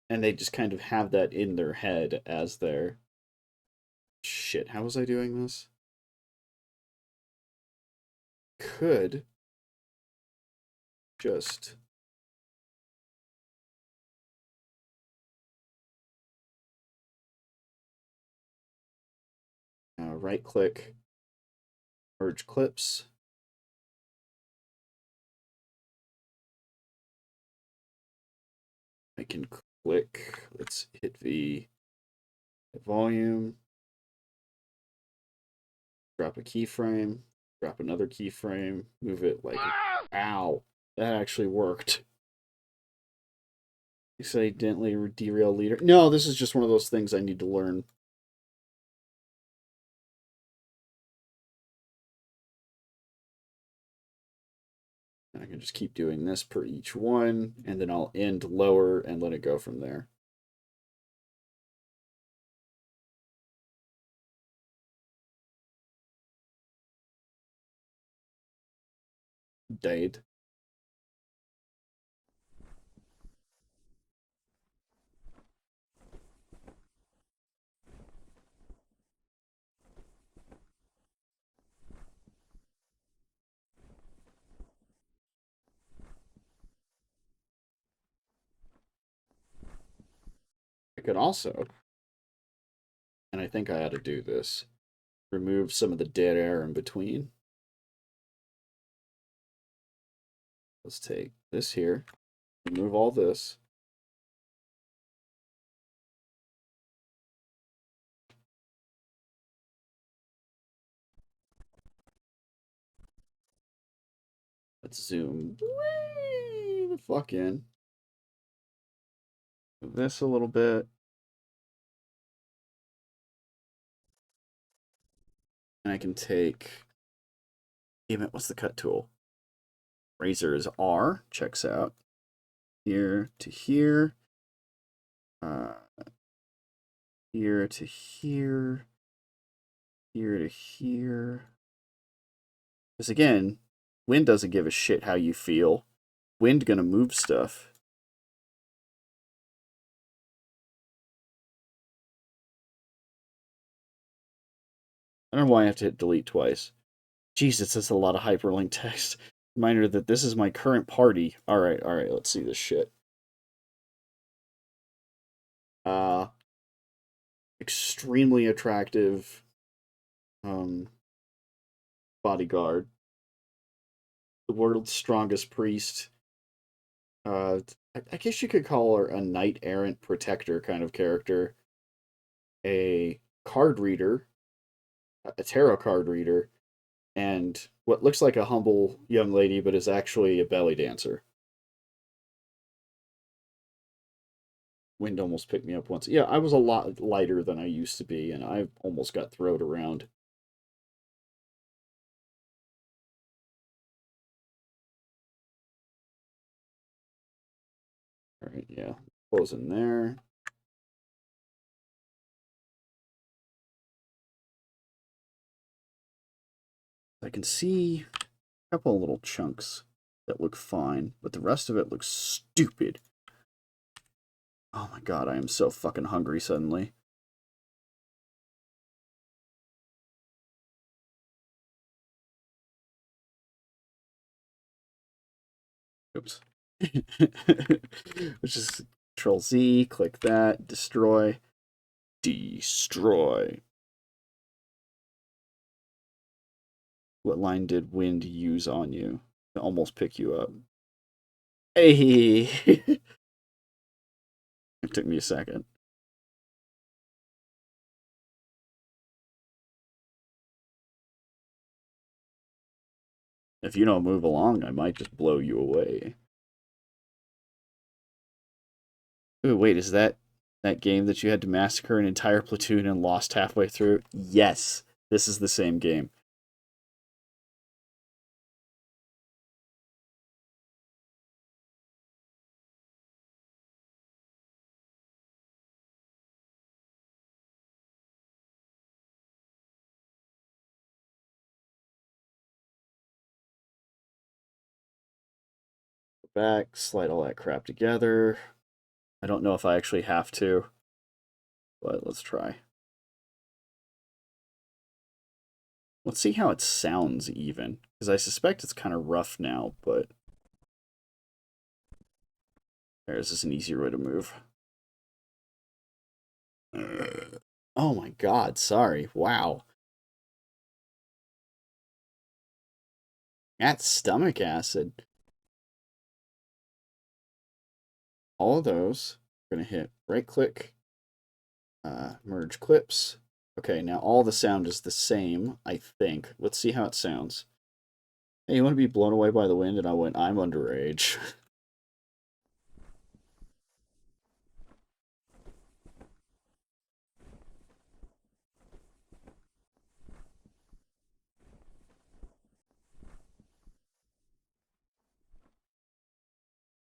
And they just kind of have that in their head as their shit. How was I doing this? Could just right click, merge clips. I can click, let's hit V, volume, drop a keyframe, drop another keyframe, move it like, ow, that actually worked. Accidentally derail leader. No, this is just one of those things I need to learn. And I can just keep doing this per each one, and then I'll end lower and let it go from there. Died. I could also, and I think I ought to do this, remove some of the dead air in between. Let's take this here, remove all this. Let's zoom way the fuck in. Move this a little bit. And I can take, damn it, what's the cut tool? Razor is R, checks out. here to here, here to here, here to here. Because again, wind doesn't give a shit how you feel. Wind gonna move stuff. I don't know why I have to hit delete twice. Jesus, that's a lot of hyperlink text. Reminder that this is my current party. Alright, let's see this shit. Extremely attractive bodyguard. The world's strongest priest. I guess you could call her a knight errant protector kind of character. A card reader, a tarot card reader, and what looks like a humble young lady, but is actually a belly dancer. Wind almost picked me up once. Yeah, I was a lot lighter than I used to be, and I almost got thrown around. Alright, yeah. Close in there. I can see a couple of little chunks that look fine, but the rest of it looks stupid. Oh my god, I am so fucking hungry suddenly. Oops. Which is Control Z, click that, destroy. Destroy. What line did wind use on you to almost pick you up? Hey! It took me a second. If you don't move along, I might just blow you away. Ooh, wait, is that game that you had to massacre an entire platoon and lost halfway through? Yes, this is the same game. Back, slide all that crap together. I don't know if I actually have to, but let's try. Let's see how it sounds even, because I suspect it's kind of rough now, but there's just an easier way to move. Oh my god, sorry. Wow. That's stomach acid. All of those, we're going to hit right click, merge clips. Okay, now all the sound is the same, I think. Let's see how it sounds. Hey, you want to be blown away by the wind? And I went, I'm underage.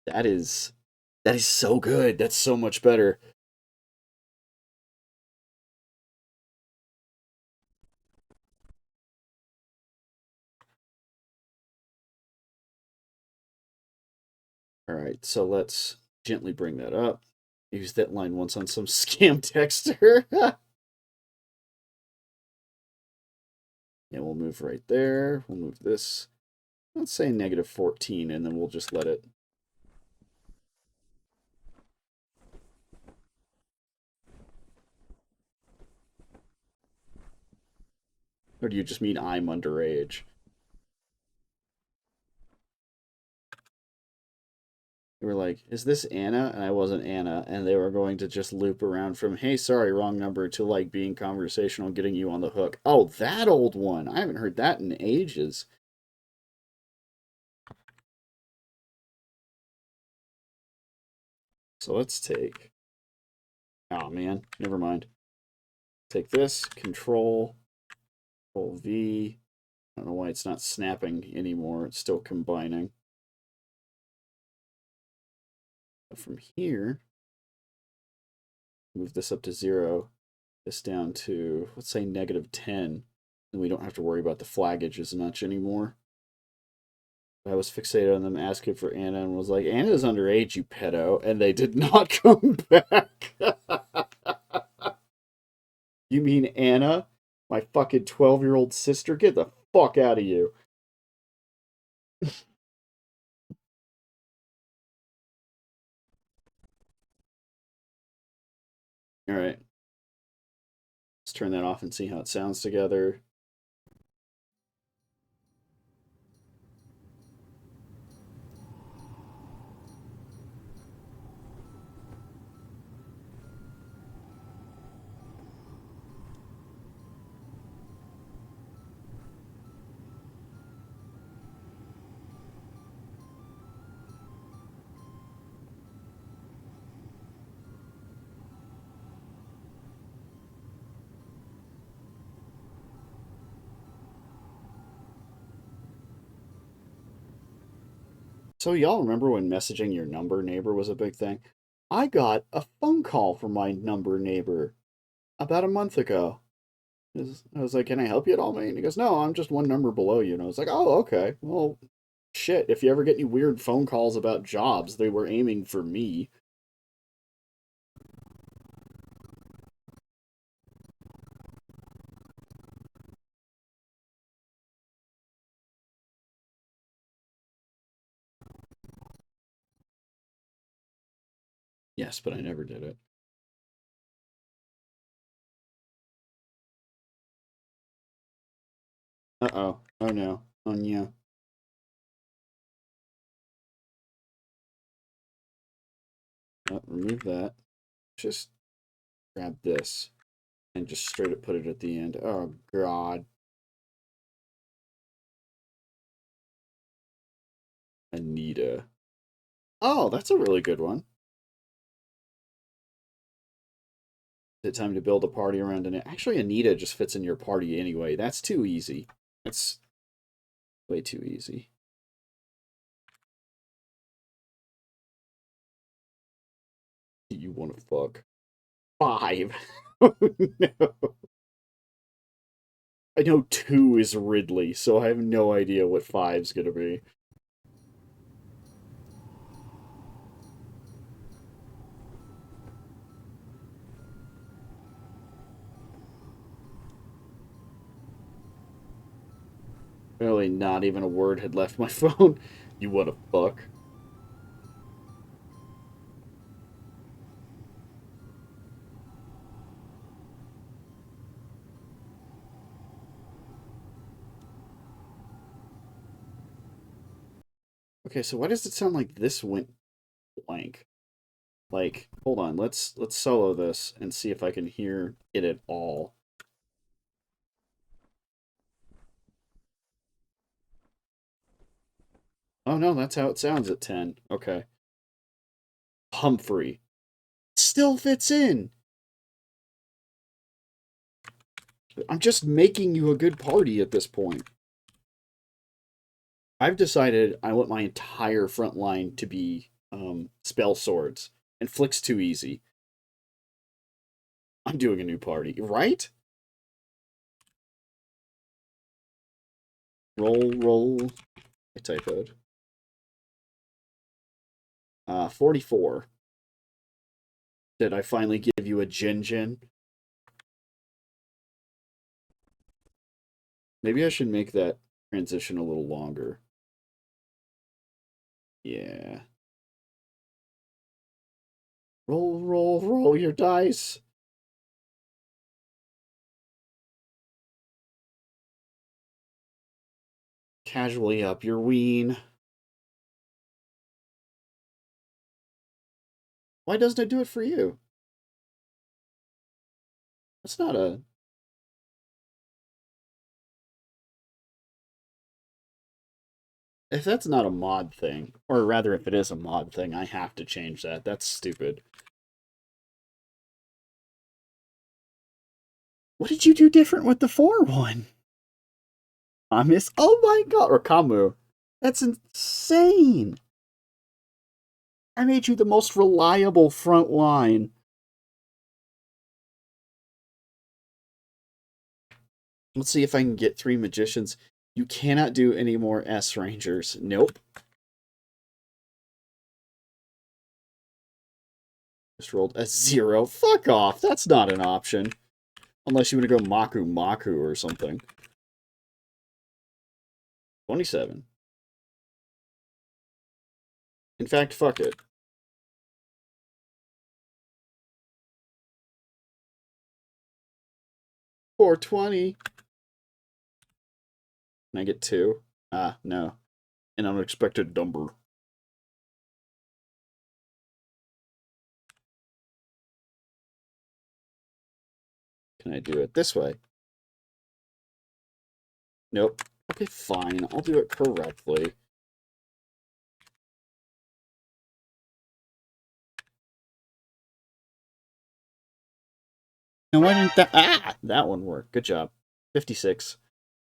That is so good. That's so much better. All right, so let's gently bring that up. Use that line once on some scam texter. Yeah, we'll move right there. We'll move this. Let's say -14, and then we'll just let it. Or do you just mean I'm underage? They were like, is this Anna? And I wasn't Anna. And they were going to just loop around from, hey, sorry, wrong number, to like being conversational, getting you on the hook. Oh, that old one. I haven't heard that in ages. So let's take. Oh, man. Never mind. Take this, Control V. I don't know why it's not snapping anymore. It's still combining. From here, move this up to 0, this down to, let's say, -10, and we don't have to worry about the flaggage as much anymore. I was fixated on them asking for Anna and was like, Anna's underage, you pedo, and they did not come back. You mean Anna? My fucking 12-year-old sister? Get the fuck out of you. Alright. Let's turn that off and see how it sounds together. So y'all remember when messaging your number neighbor was a big thing? I got a phone call from my number neighbor about a month ago. I was like, can I help you at all, mate? And he goes, no, I'm just one number below you. And I was like, oh, okay. Well, shit, if you ever get any weird phone calls about jobs, they were aiming for me. Yes, but I never did it. Uh-oh. Oh, no. Oh, yeah. Remove that. Just grab this and just straight up put it at the end. Oh, God. Anita. Oh, that's a really good one. Is it time to build a party around Anita? Actually, Anita just fits in your party anyway. That's too easy. That's way too easy. You want to fuck? 5. Oh, no. I know 2 is Ridley, so I have no idea what 5's gonna be. Really, not even a word had left my phone. You want to fuck? Okay, so why does it sound like this went blank? Like, hold on, let's solo this and see if I can hear it at all. Oh no, that's how it sounds at 10. Okay. Humphrey. Still fits in. I'm just making you a good party at this point. I've decided I want my entire front line to be spell swords, and Flick's too easy. I'm doing a new party, right? Roll. I typoed. 44. Did I finally give you a Jin? Maybe I should make that transition a little longer. Yeah. Roll your dice. Casually up your ween. Why doesn't it do it for you? That's not a... If that's not a mod thing, or rather if it is a mod thing, I have to change that. That's stupid. What did you do different with the 4-1? I miss... Oh my god! Or Kamu. That's insane! I made you the most reliable front line. Let's see if I can get 3 magicians. You cannot do any more S Rangers. Nope. Just rolled a 0. Fuck off. That's not an option. Unless you want to go Maku Maku or something. 27. In fact, fuck it. 420. Can I get 2? Ah, no. An unexpected number. Can I do it this way? Nope. Okay, fine. I'll do it correctly. And why didn't that... Ah! That one work. Good job. 56.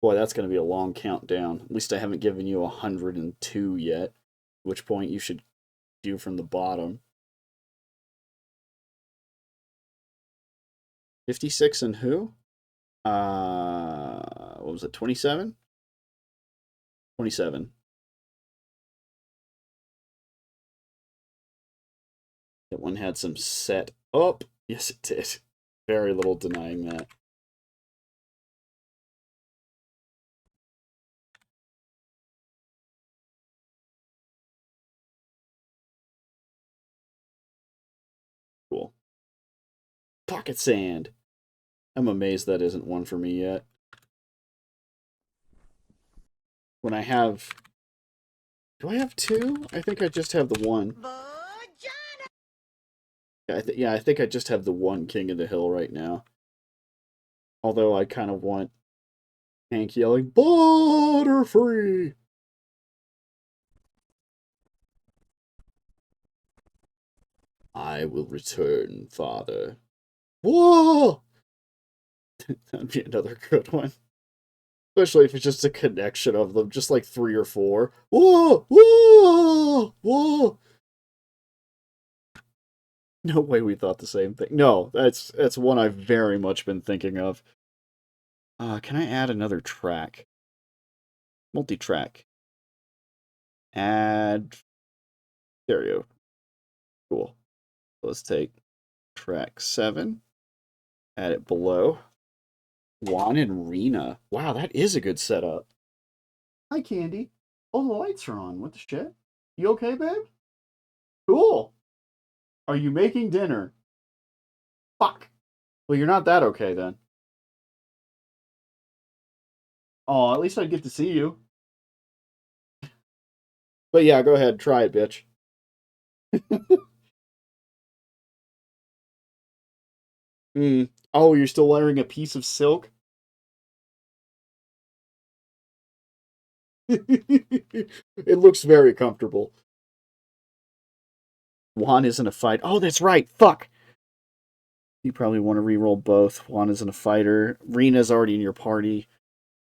Boy, that's going to be a long countdown. At least I haven't given you 102 yet. At which point you should do from the bottom. 56 and who? What was it, 27? 27. That one had some set up. Yes, it did. Very little denying that. Cool. Pocket sand. I'm amazed that isn't one for me yet. When I have... Do I have 2? I think I just have the 1. Yeah, I think I just have the 1 King of the Hill right now. Although I kind of want Hank yelling, Butterfree! I will return, father. Whoa! That'd be another good one. Especially if it's just a connection of them, just like 3 or 4. Whoa! Whoa! Whoa! No way we thought the same thing. No, that's one I've very much been thinking of. Can I add another track? Multi-track. Add stereo. Cool. Let's take track 7. Add it below. Juan and Rena. Wow, that is a good setup. Hi, Candy. Oh, the lights are on. What the shit? You okay, babe? Cool. Are you making dinner? Fuck. Well, you're not that okay then. Oh, at least I get to see you. But yeah, go ahead. Try it, bitch. Oh, you're still wearing a piece of silk? It looks very comfortable. Juan isn't a fight. Oh, that's right. Fuck. You probably want to re-roll both. Juan isn't a fighter. Rena's already in your party.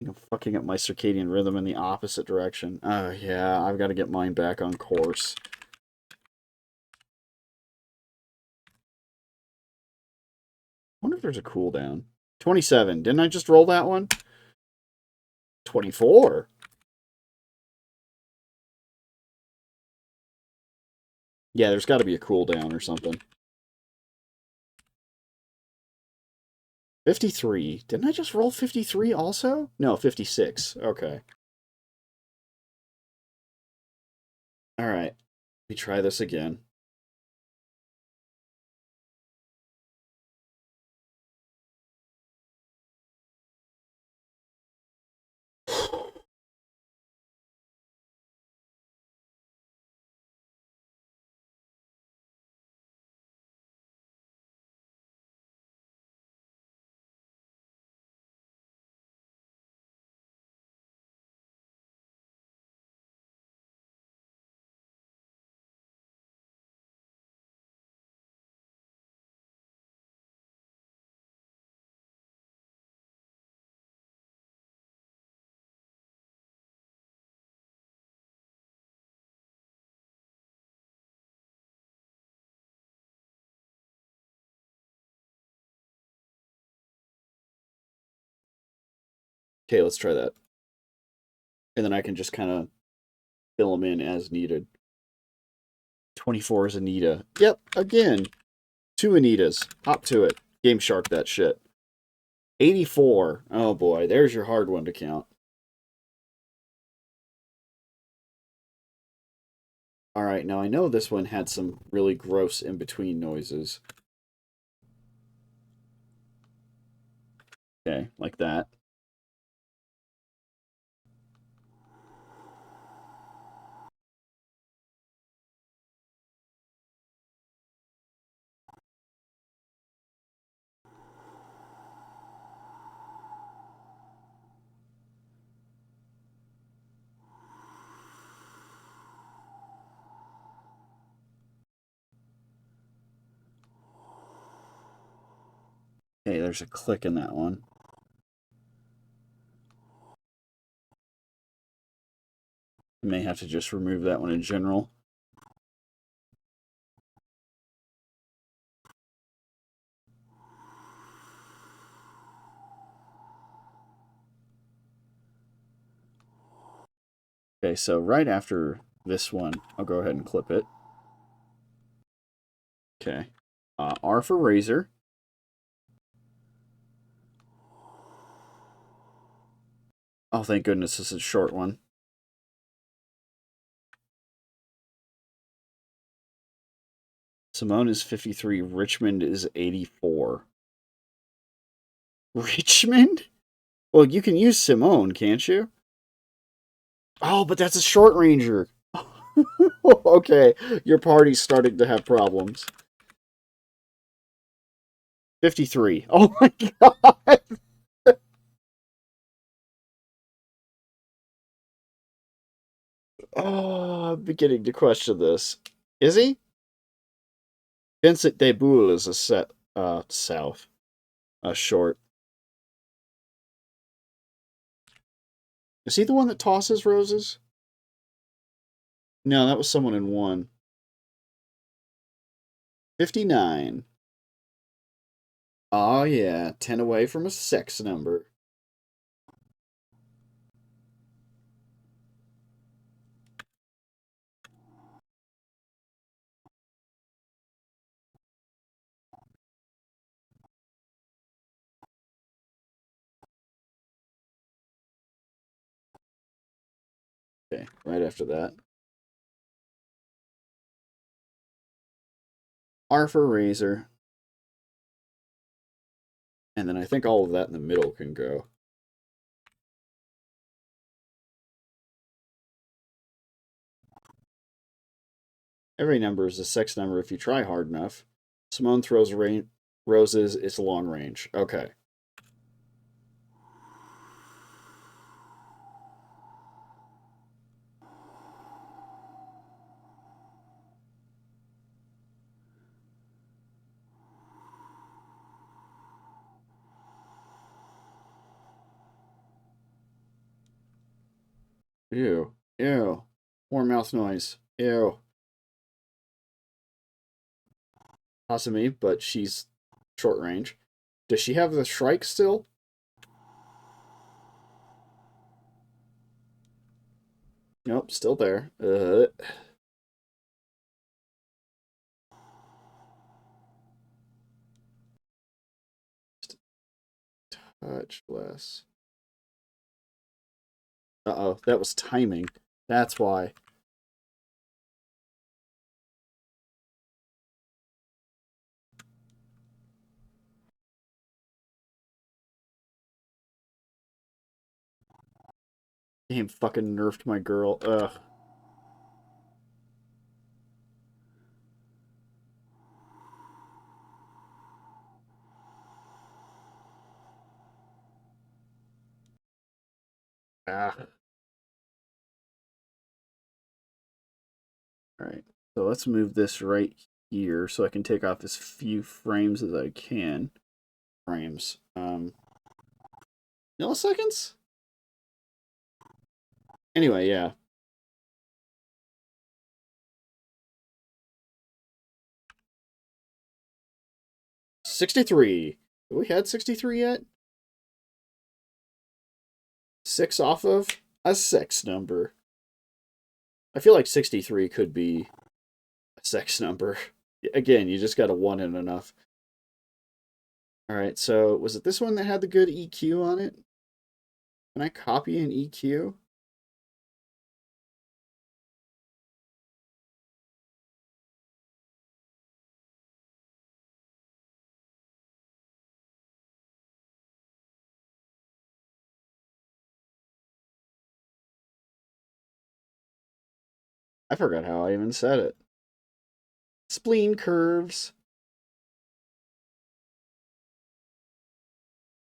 I'm fucking up my circadian rhythm in the opposite direction. Oh, yeah. I've got to get mine back on course. I wonder if there's a cooldown. 27. Didn't I just roll that one? 24. Yeah, there's got to be a cooldown or something. 53. Didn't I just roll 53 also? No, 56. Okay. Alright. Let me try this again. Okay, let's try that. And then I can just kind of fill them in as needed. 24 is Anita. Yep, again. 2 Anitas. Hop to it. Game Shark that shit. 84. Oh boy, there's your hard one to count. Alright, now I know this one had some really gross in-between noises. Okay, like that. Okay, there's a click in that one. You may have to just remove that one in general. Okay, so right after this one, I'll go ahead and clip it. Okay. R for razor. Oh, thank goodness this is a short one. Simone is 53. Richmond is 84. Richmond? Well, you can use Simone, can't you? Oh, but that's a short ranger. Okay, your party's starting to have problems. 53. Oh my god. Oh, I'm beginning to question this. Is he? Vincent de Boule is a south. A short. Is he the one that tosses roses? No, that was someone in one. 59. Oh yeah, 10 away from a sex number. Okay, right after that. R for razor. And then I think all of that in the middle can go. Every number is a sex number if you try hard enough. Simone throws roses, it's long range. Okay. Ew. Ew. More mouth noise. Ew. Possibly, but she's short range. Does she have the Shrike still? Nope, still there. Touch less. Uh-oh, that was timing. That's why. Game fucking nerfed my girl. Ugh. Ah. Alright. So let's move this right here so I can take off as few frames as I can. Frames. Milliseconds? Anyway, yeah. $63. Have we had 63 yet? 6 off of a 6 number. I feel like 63 could be a 6 number. Again, you just got to 1 in enough. Alright, so was it this one that had the good EQ on it? Can I copy an EQ? I forgot how I even said it. Spleen curves.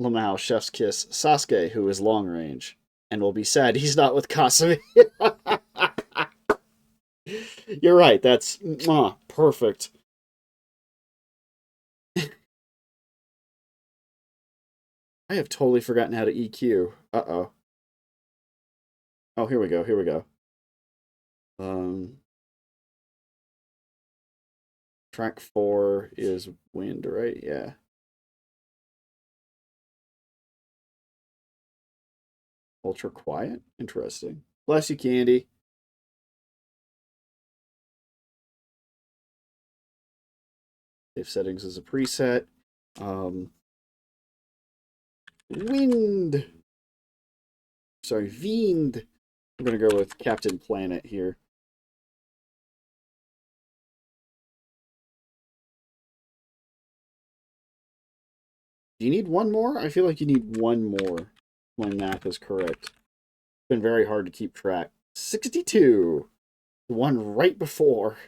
Lamau, Chef's Kiss, Sasuke, who is long range, and will be sad he's not with Kasumi. You're right, that's perfect. I have totally forgotten how to EQ. Uh-oh. Oh, here we go, here we go. Track 4 is wind, right? Yeah. Ultra quiet? Interesting. Bless you, Candy. Save settings as a preset. Wind. Sorry, Wind. We're going to go with Captain Planet here. Do you need one more? I feel like you need one more. My math is correct. It's been very hard to keep track. 62. The one right before.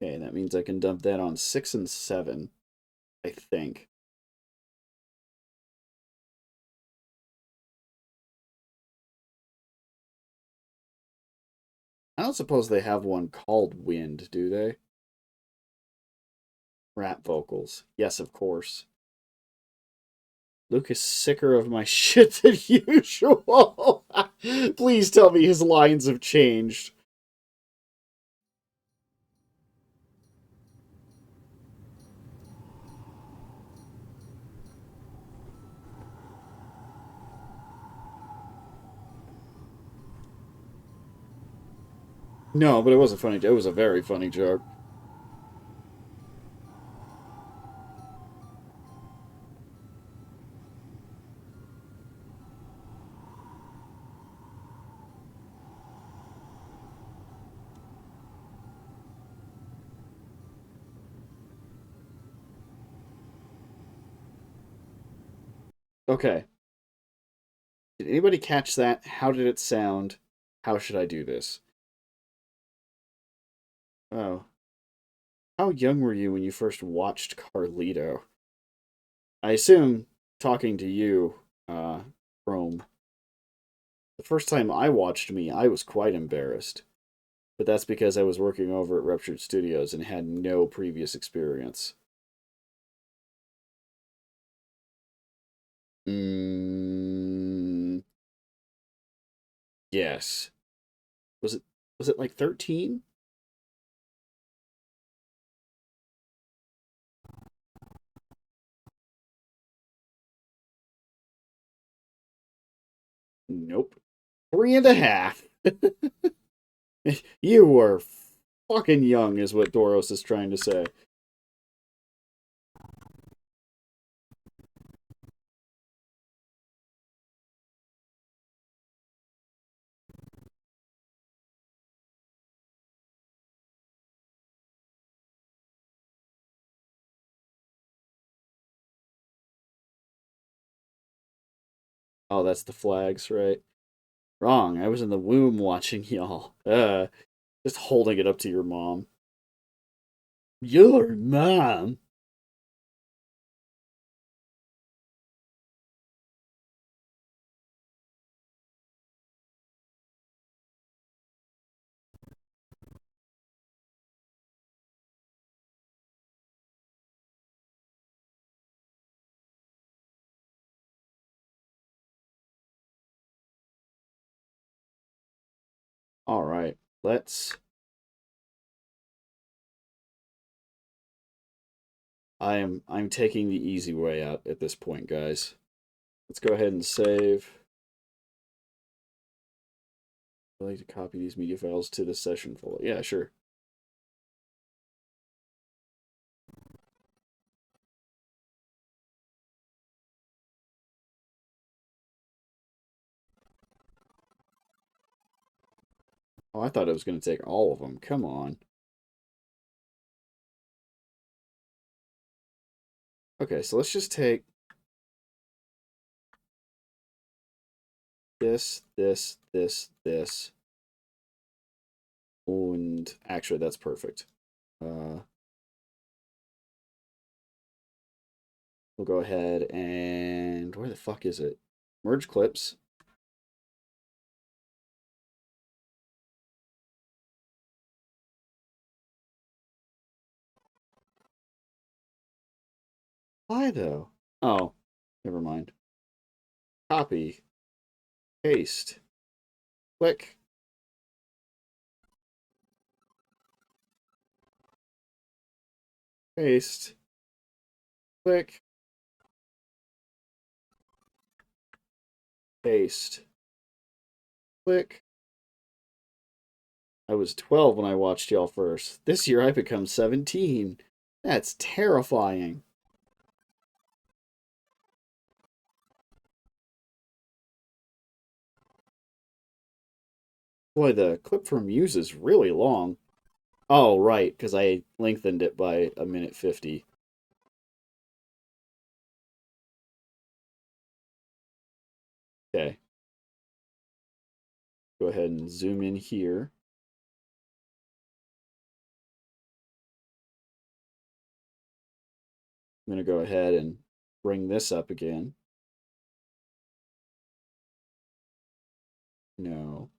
Okay, that means I can dump that on 6 and 7, I think. I don't suppose they have one called Wind, do they? Rap vocals. Yes, of course. Luke is sicker of my shit than usual. Please tell me his lines have changed. No, but it was a funny. It was a very funny joke. Okay. Did anybody catch that? How did it sound? How should I do this? Oh. How young were you when you first watched Carlito? I assume talking to you, Chrome. The first time I watched me, I was quite embarrassed. But that's because I was working over at Ruptured Studios and had no previous experience. Mm, yes. Was it like 13? Nope. 3.5. You were fucking young, is what Dauros is trying to say. Oh, that's the flags, right? Wrong. I was in the womb watching y'all. Just holding it up to your mom. Your mom? All right. Let's I'm taking the easy way out at this point, guys. Let's go ahead and save. I'd like to copy these media files to the session folder. Yeah, sure. Oh, I thought it was going to take all of them. Come on. Okay, so let's just take this. And actually, that's perfect. We'll go ahead and where the fuck is it? Merge clips. Why though? Oh, never mind. Copy, paste, click. Paste, click, paste, click. I was 12 when I watched y'all first. This year I become 17. That's terrifying. Boy, the clip from Muse is really long. Oh, right, because I lengthened it by a minute 50. Okay. Go ahead and zoom in here. I'm going to go ahead and bring this up again. No.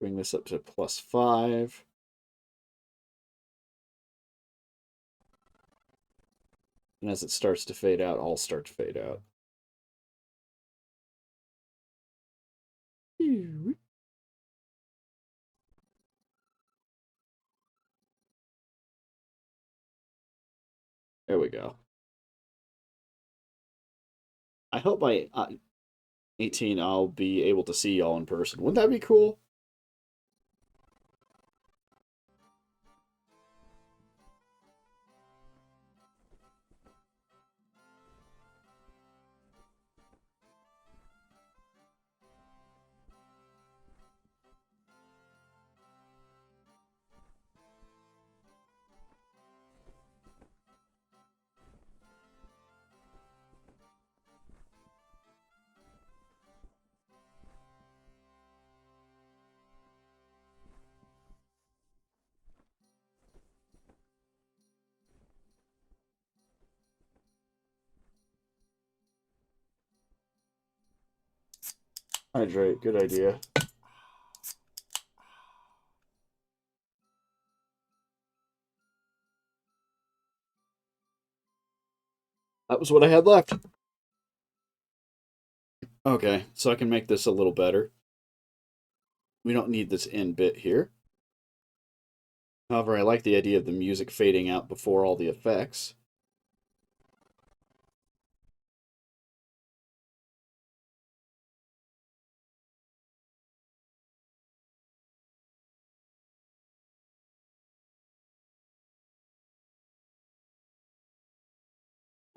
Bring this up to +5. And as it starts to fade out, I'll start to fade out. There we go. I hope by 18 I'll be able to see y'all in person. Wouldn't that be cool? Hydrate, good idea. That was what I had left. Okay, so I can make this a little better. We don't need this end bit here. However, I like the idea of the music fading out before all the effects.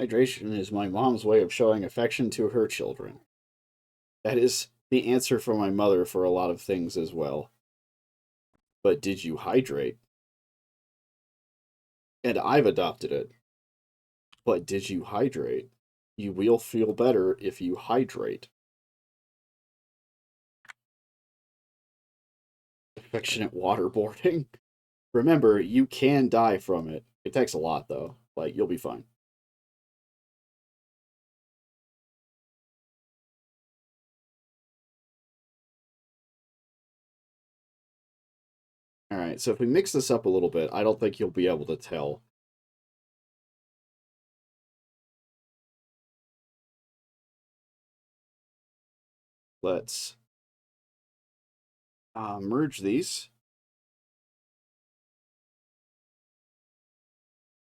Hydration is my mom's way of showing affection to her children. That is the answer from my mother for a lot of things as well. But did you hydrate? And I've adopted it. But did you hydrate? You will feel better if you hydrate. Affectionate waterboarding. Remember, you can die from it. It takes a lot, though. Like, you'll be fine. Alright, so if we mix this up a little bit, I don't think you'll be able to tell. Let's merge these.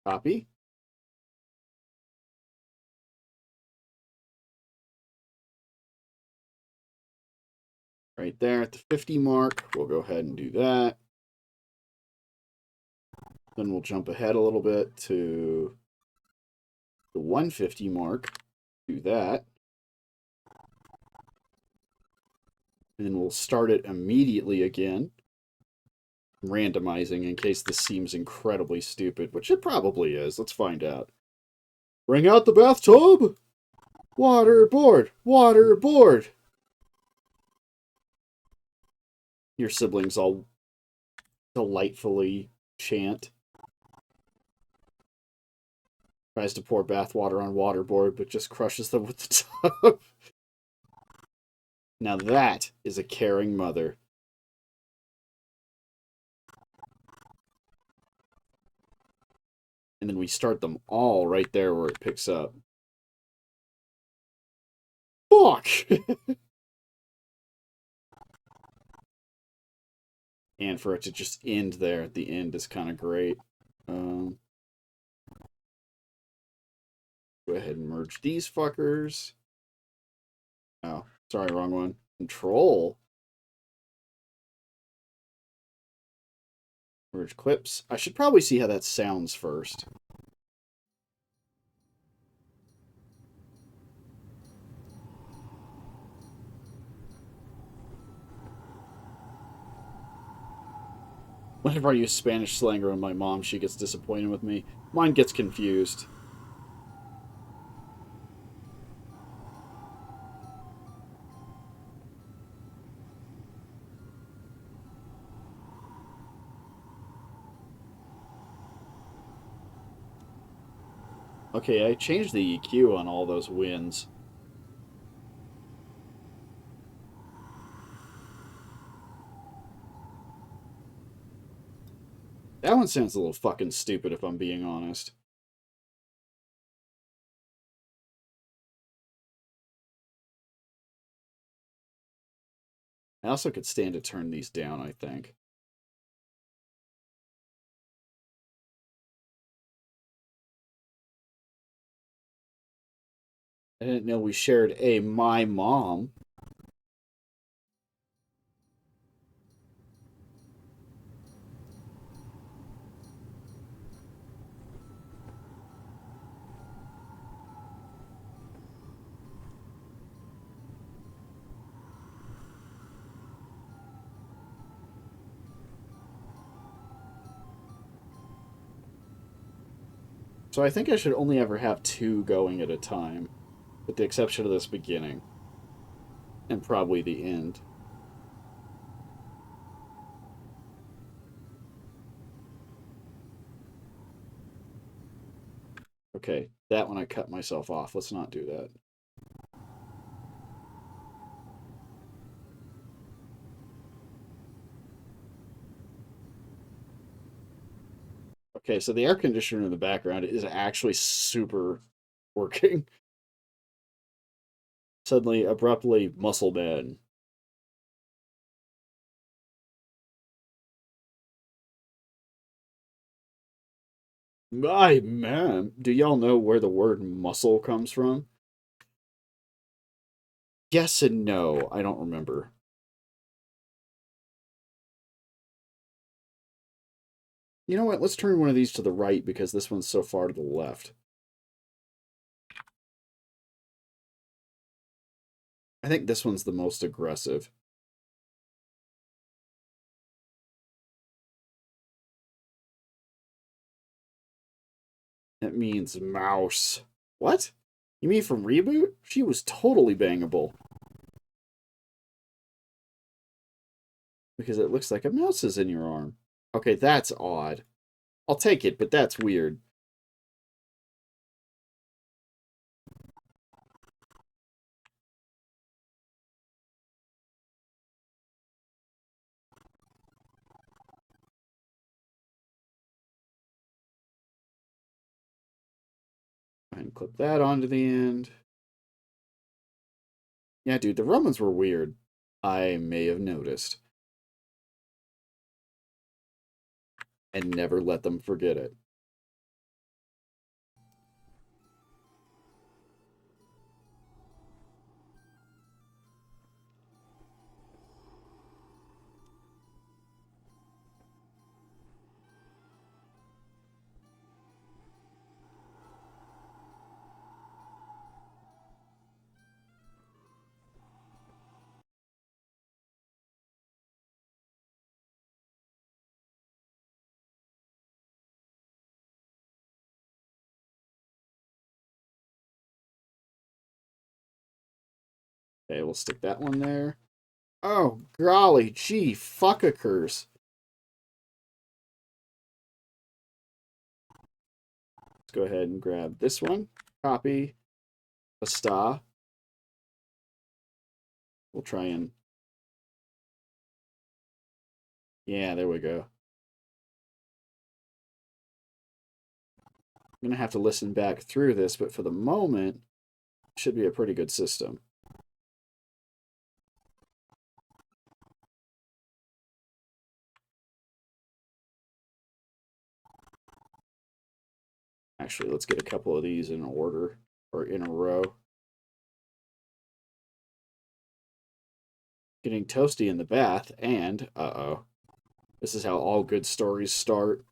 Copy. Right there at the 50 mark, we'll go ahead and do that. Then we'll jump ahead a little bit to the 150 mark. Do that. And then we'll start it immediately again. Randomizing in case this seems incredibly stupid, which it probably is. Let's find out. Bring out the bathtub! Waterboard! Waterboard! Your siblings all delightfully chant. Tries to pour bathwater on waterboard, but just crushes them with the tub. Now that is a caring mother. And then we start them all right there where it picks up. Fuck! And for it to just end there at the end is kind of great. Go ahead and merge these fuckers. Oh, sorry, wrong one. Control. Merge clips. I should probably see how that sounds first. Whenever I use Spanish slang around my mom, she gets disappointed with me. Mine gets confused. Okay, I changed the EQ on all those winds. That one sounds a little fucking stupid if I'm being honest. I also could stand to turn these down, I think. I didn't know we shared a my mom. So I think I should only ever have two going at a time, with the exception of this beginning. And probably the end. Okay, that one I cut myself off. Let's not do that. Okay, so the air conditioner in the background is actually super working. Suddenly, abruptly, muscle man. My man, do y'all know where the word muscle comes from? Yes and no. I don't remember. You know what? Let's turn one of these to the right because this one's so far to the left. I think this one's the most aggressive. That means mouse. What? You mean from Reboot? She was totally bangable. Because it looks like a mouse is in your arm. Okay, that's odd. I'll take it, but that's weird. Go ahead and clip that onto the end. Yeah, dude, the Romans were weird. I may have noticed. And never let them forget it. Okay, we'll stick that one there. Oh, golly gee, fuckakers. Let's go ahead and grab this one. Copy. A star. We'll try and... Yeah, there we go. I'm going to have to listen back through this, but for the moment, it should be a pretty good system. Actually, let's get a couple of these in order, or in a row. Getting toasty in the bath, and, uh-oh. This is how all good stories start.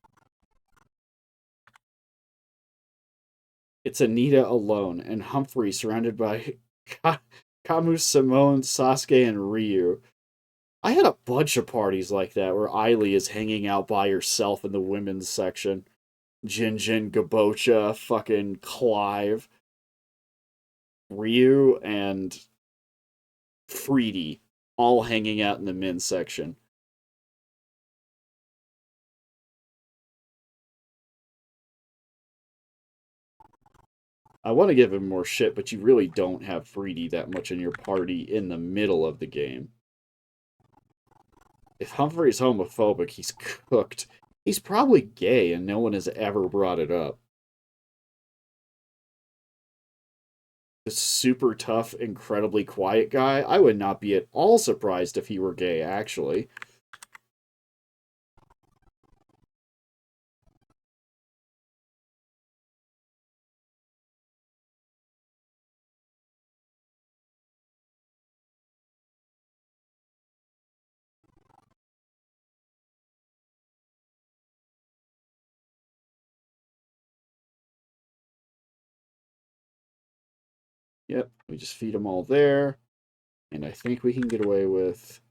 It's Anita alone, and Humphrey surrounded by Camus, Simone, Sasuke, and Ryu. I had a bunch of parties like that where Eiley is hanging out by herself in the women's section. Jinjin, Gabocha, fucking Clive, Ryu, and Freedy all hanging out in the men's section. I want to give him more shit, but you really don't have Freedy that much in your party in the middle of the game. If Humphrey's homophobic, he's cooked. He's probably gay and no one has ever brought it up. The super tough, incredibly quiet guy, I would not be at all surprised if he were gay, actually. Yep, we just feed them all there. And I think we can get away with...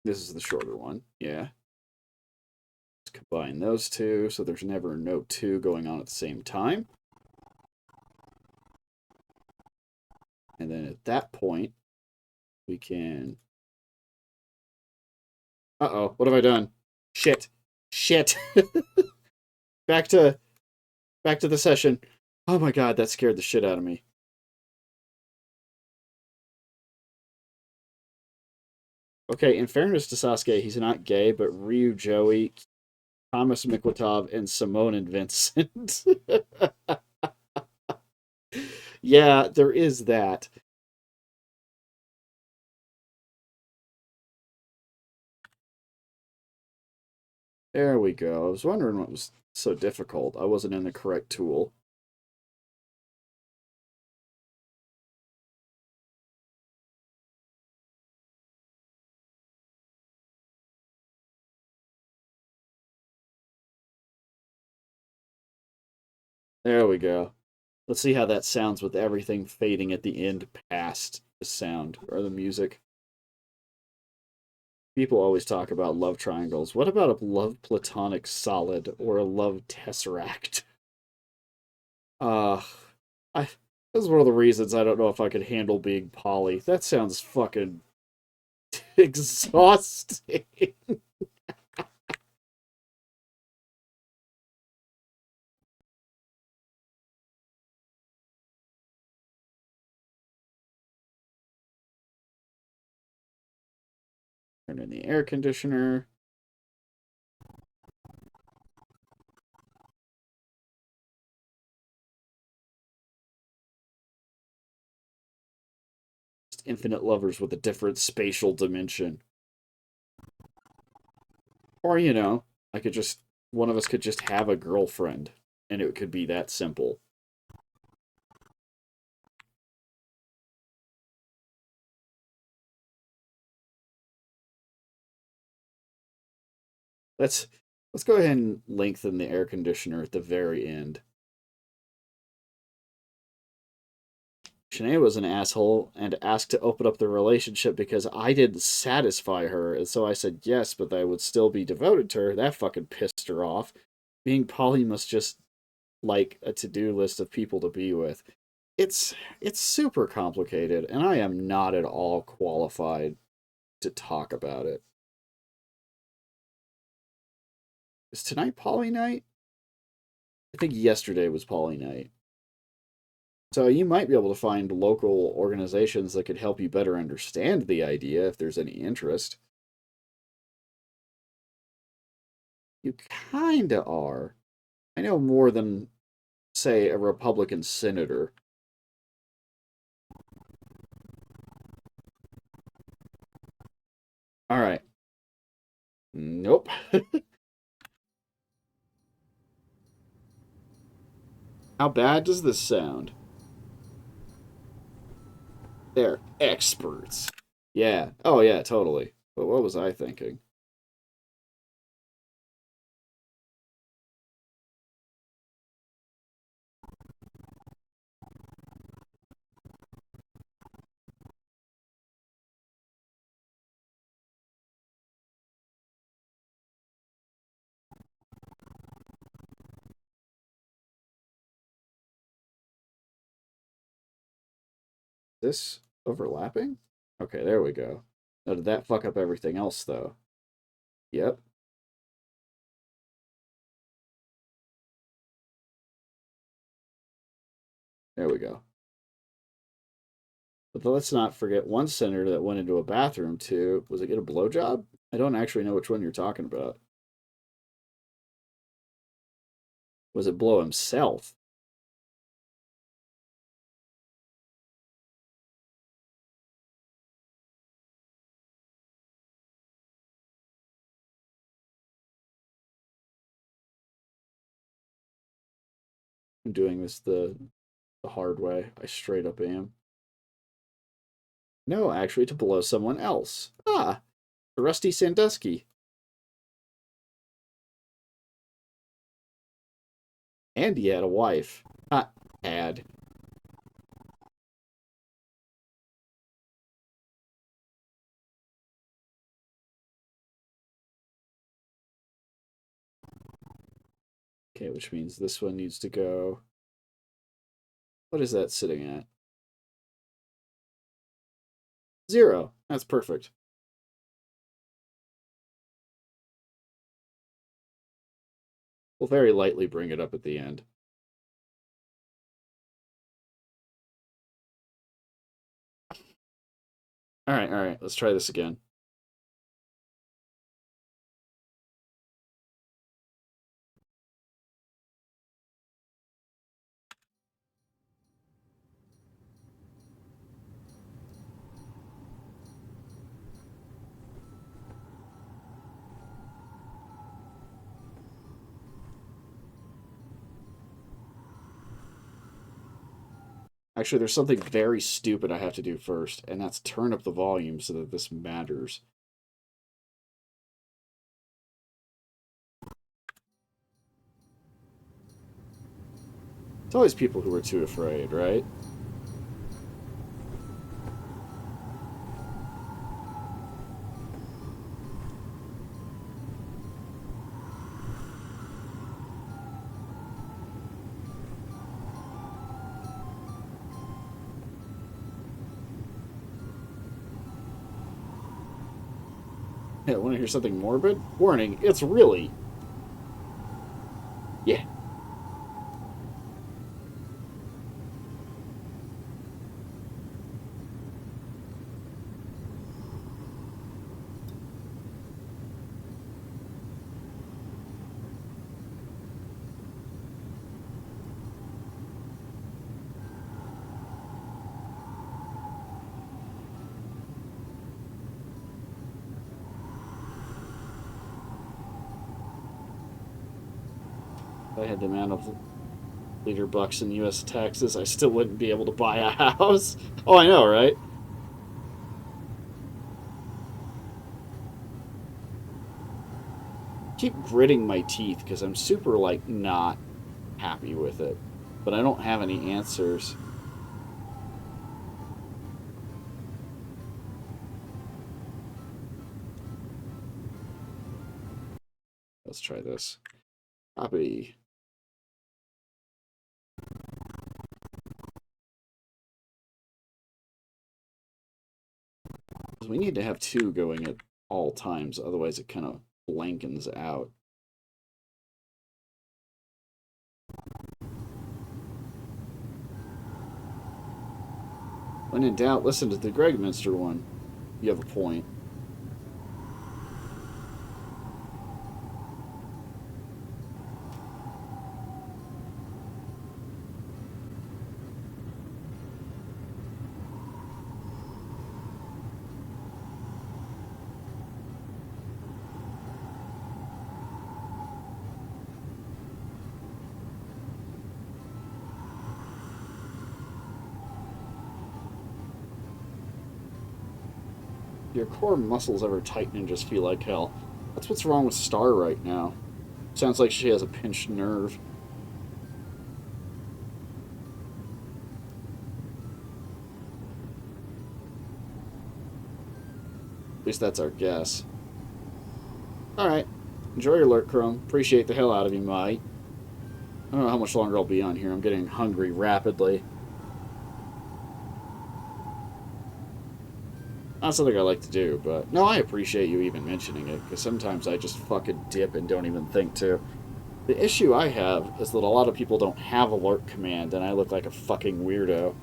This is the shorter one, yeah. Let's combine those two so there's never no two going on at the same time. And then at that point, we can... Uh-oh, what have I done? Shit. Shit. back to the session. Oh my god, that scared the shit out of me. Okay, in fairness to Sasuke, he's not gay, but Ryu, Joey, Thomas Mikwatov, and Simone and Vincent. Yeah, there is that. There we go. I was wondering what was so difficult. I wasn't in the correct tool. There we go. Let's see how that sounds with everything fading at the end past the sound or the music. People always talk about love triangles. What about a love platonic solid or a love tesseract? Uh, I That's one of the reasons I don't know if I could handle being poly. That sounds fucking exhausting. Turn in the air conditioner. Just infinite lovers with a different spatial dimension. Or, you know, one of us could just have a girlfriend, and it could be that simple. Let's go ahead and lengthen the air conditioner at the very end. Shanae was an asshole and asked to open up the relationship because I didn't satisfy her, and so I said yes, but I would still be devoted to her. That fucking pissed her off. Being poly must just like a to-do list of people to be with. It's super complicated, and I am not at all qualified to talk about it. Is tonight Poly night? I think yesterday was Poly night. So you might be able to find local organizations that could help you better understand the idea if there's any interest. You kinda are. I know more than, say, a Republican senator. All right. Nope. How bad does this sound? They're experts. Yeah. Oh, yeah, totally. But what was I thinking? This overlapping? Okay, there we go. Now, did that fuck up everything else, though? Yep. There we go. But let's not forget one senator that went into a bathroom to, was it get a blowjob? I don't actually know which one you're talking about. Was it blow himself? I'm doing this the hard way. I straight up am. No, actually, to blow someone else. Ah, Rusty Sandusky. And he had a wife. Ah, had. Okay, which means this one needs to go. What is that sitting at? 0. That's perfect. We'll very lightly bring it up at the end. All right. Let's try this again. Actually, there's something very stupid I have to do first, and that's turn up the volume so that this matters. It's always people who are too afraid, right? Yeah, want to hear something morbid? Warning, it's really. Yeah. If I had the amount of liter bucks in U.S. taxes, I still wouldn't be able to buy a house. Oh, I know, right? Keep gritting my teeth because I'm super, like, not happy with it. But I don't have any answers. Let's try this. Copy. we need to have two going at all times, otherwise it kind of blankens out. When in doubt, listen to the Gregminster one. You have a point. Your core muscles ever tighten and just feel like hell. That's what's wrong with Star right now. Sounds like she has a pinched nerve. At least that's our guess. Alright. Enjoy your lurk, Chrome. Appreciate the hell out of you, mate. I don't know how much longer I'll be on here. I'm getting hungry rapidly. Not something I like to do, but... No, I appreciate you even mentioning it, because sometimes I just fucking dip and don't even think to. The issue I have is that a lot of people don't have a lurk command, and I look like a fucking weirdo.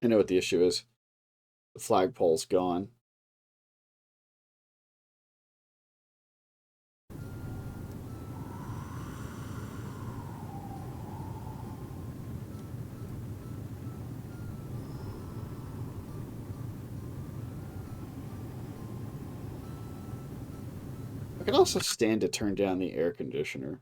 I know what the issue is. The flagpole's gone. I can also stand to turn down the air conditioner.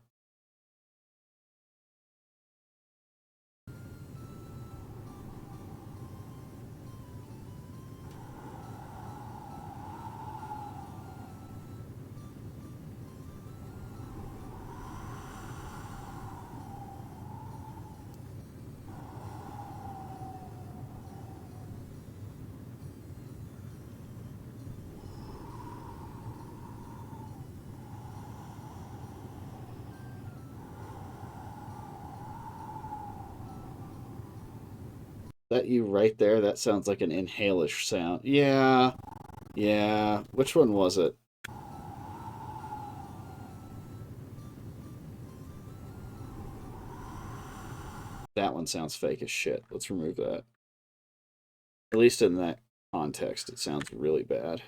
That you right there? That sounds like an inhalish sound. Yeah. Yeah. Which one was it? That one sounds fake as shit. Let's remove that. At least in that context, it sounds really bad.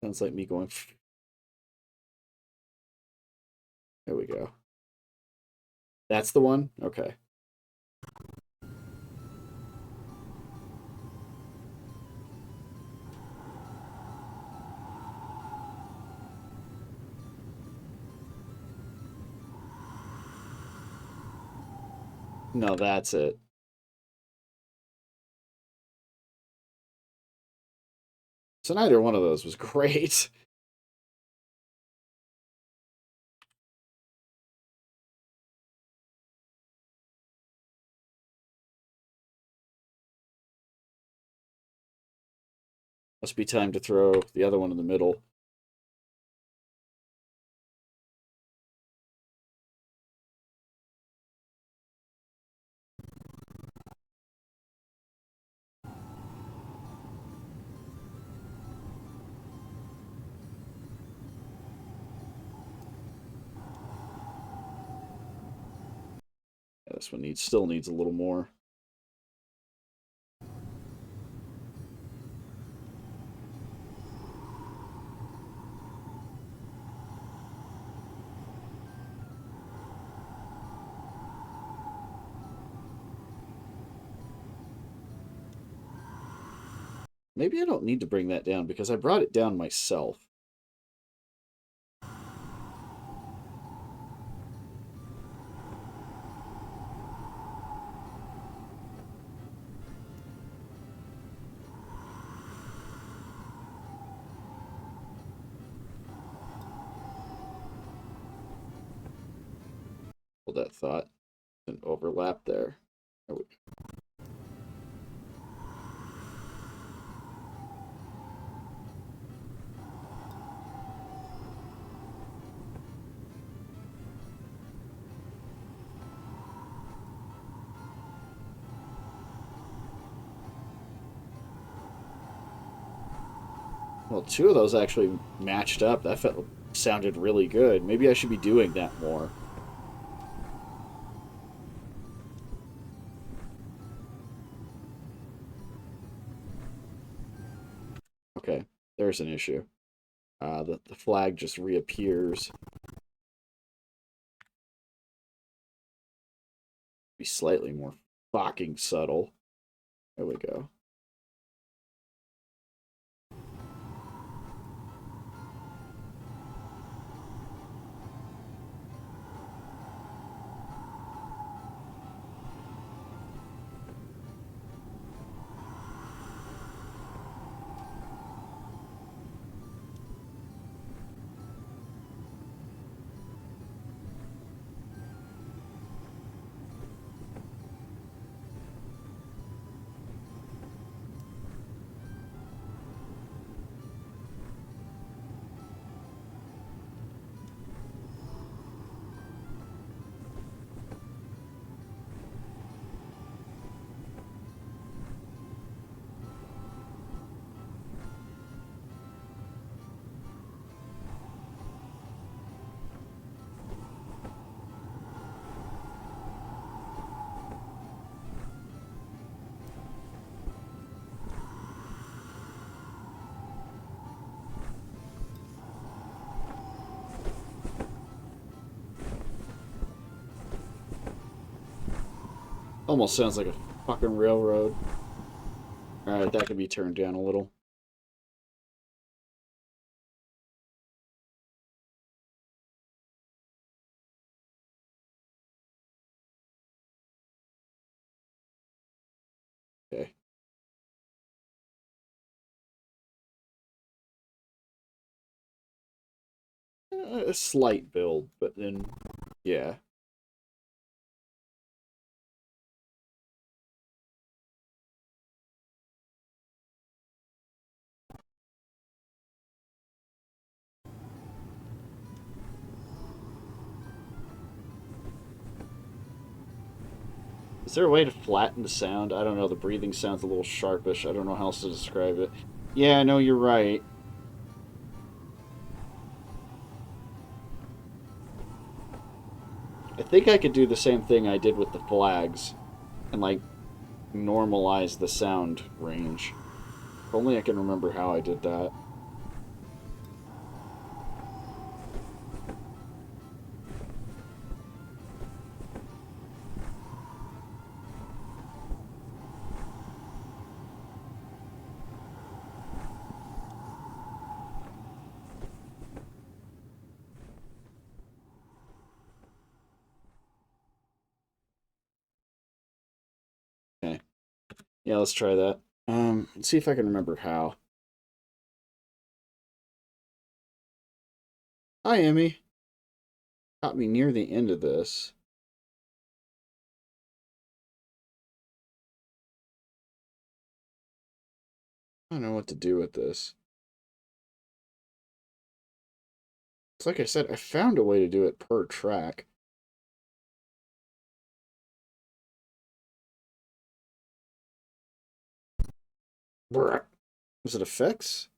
Sounds like me going... There we go. That's the one? Okay. No, that's it. So neither one of those was great. Must be time to throw the other one in the middle. Yeah, this one still needs a little more. Maybe I don't need to bring that down because I brought it down myself. Hold that thought. An overlap there. Well, two of those actually matched up. That sounded really good. Maybe I should be doing that more. Okay, there's an issue. The flag just reappears. Be slightly more fucking subtle. There we go. Almost sounds like a fucking railroad. Alright, that can be turned down a little. Okay. A slight build, but then, yeah. Is there a way to flatten the sound? I don't know. The breathing sounds a little sharpish. I don't know how else to describe it. Yeah, no, you're right. I think I could do the same thing I did with the flags and, like, normalize the sound range. If only I can remember how I did that. Okay. Yeah, let's try that. Let's see if I can remember how. Hi, Emmy. Got me near the end of this. I don't know what to do with this. It's like I said, I found a way to do it per track. Was it effects?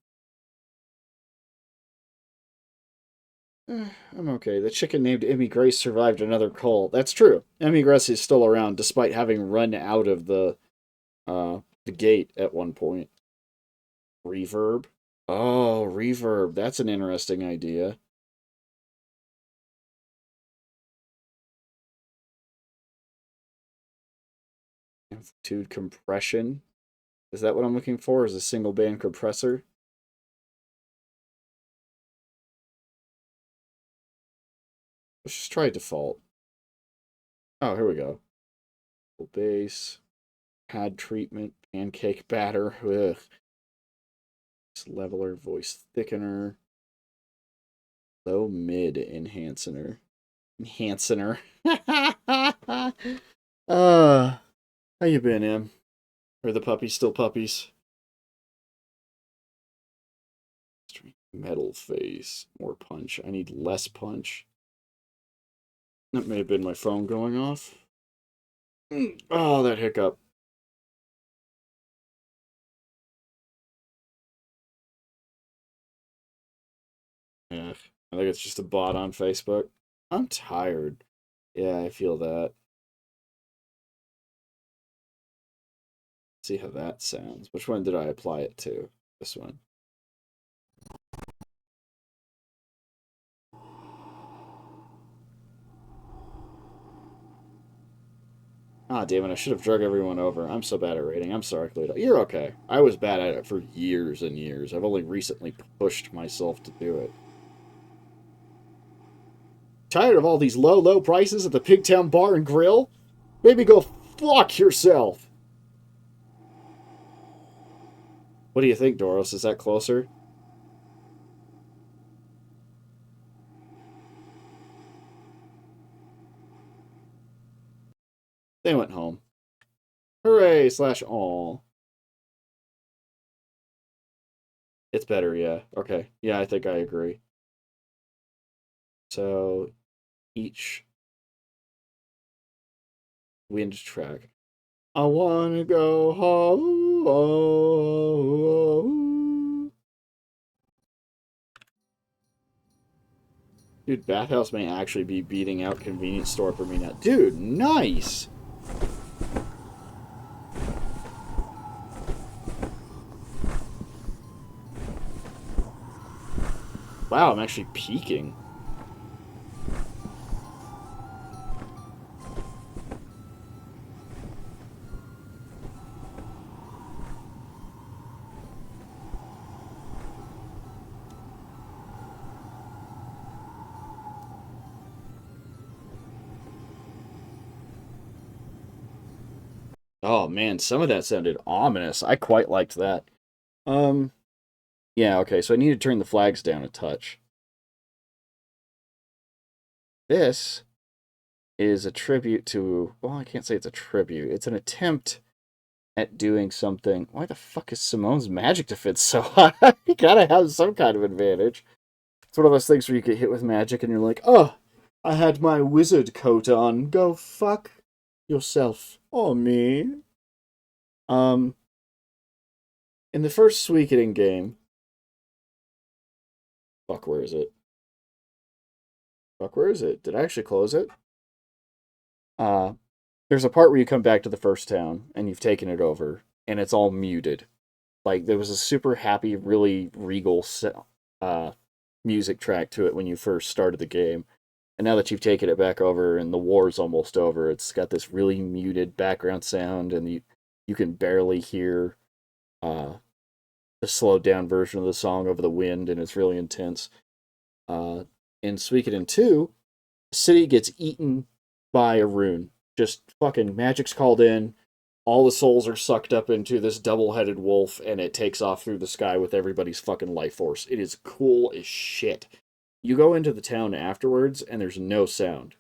I'm okay. The chicken named Emmy Grace survived another call. That's true. Emmy Grace is still around, despite having run out of the gate at one point. Reverb. Oh, reverb. That's an interesting idea. Amplitude compression. Is that what I'm looking for? Is a single band compressor? Let's just try default. Oh, here we go. Full bass, pad treatment, pancake batter, ugh. Leveler, voice thickener, low mid enhancer. Enhancer. How you been, Em? Are the puppies still puppies? Metal face, more punch. I need less punch. That may have been my phone going off. Oh, that hiccup. Yeah, I think it's just a bot on Facebook. I'm tired. Yeah, I feel that. See how that sounds. Which one did I apply it to? This one. Ah, damn it, I should have drug everyone over. I'm so bad at rating. I'm sorry, Cleo. You're okay. I was bad at it for years and years. I've only recently pushed myself to do it. Tired of all these low, low prices at the Pigtown Bar and Grill? Maybe go fuck yourself. What do you think, Dauros? Is that closer? They went home. Hooray slash all. It's better, yeah. Okay. Yeah, I think I agree. So each wind track. I wanna go home. Dude, Bathhouse may actually be beating out Convenience Store for me now. Dude, nice! Wow, I'm actually peaking. Oh man, some of that sounded ominous. I quite liked that. Um, yeah, okay, so I need to turn the flags down a touch. This is a tribute to, well, I can't say it's a tribute. It's an attempt at doing something. Why the fuck is Simone's magic defense so high? You gotta have some kind of advantage. It's one of those things where you get hit with magic and you're like, oh, I had my wizard coat on. Go fuck yourself. Or me. Um, in the first Suikoden game, fuck, where is it? Fuck, where is it? Did I actually close it? Uh, there's a part where you come back to the first town and you've taken it over, and it's all muted. Like there was a super happy, really regal uh, music track to it when you first started the game, and now that you've taken it back over and the war's almost over, it's got this really muted background sound, and you can barely hear uh, the slowed down version of the song over the wind, and it's really intense. Uh, in Suikoden 2, the city gets eaten by a rune. Just fucking magic's called in. All the souls are sucked up into this double-headed wolf, and it takes off through the sky with everybody's fucking life force. It is cool as shit. You go into the town afterwards, and there's no sound.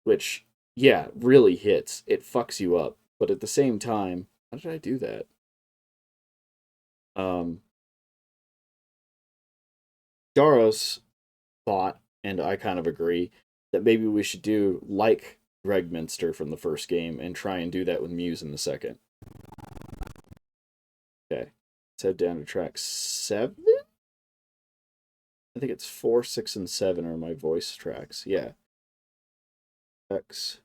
Which, yeah, really hits. It fucks you up. But at the same time, how did I do that? Um, Dauros thought, and I kind of agree, that maybe we should do like Gregminster from the first game and try and do that with Muse in the second. Okay. Let's head down to track 7? I think it's 4, 6, and 7 are my voice tracks. Yeah. X.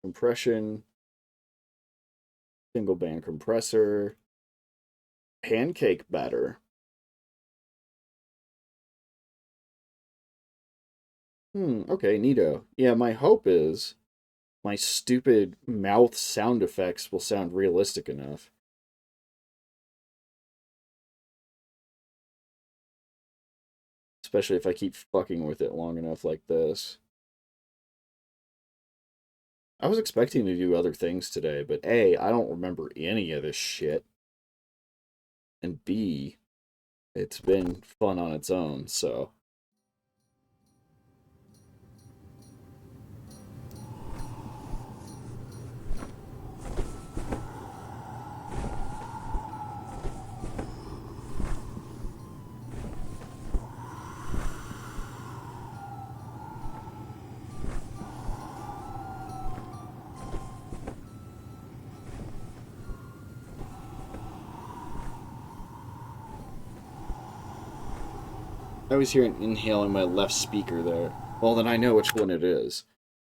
Compression. Single band compressor. Pancake batter. Okay, neato. Yeah, my hope is my stupid mouth sound effects will sound realistic enough. Especially if I keep fucking with it long enough like this. I was expecting to do other things today, but A, I don't remember any of this shit. And B, it's been fun on its own, so. I was hearing inhale in my left speaker there. Well, then I know which one it is.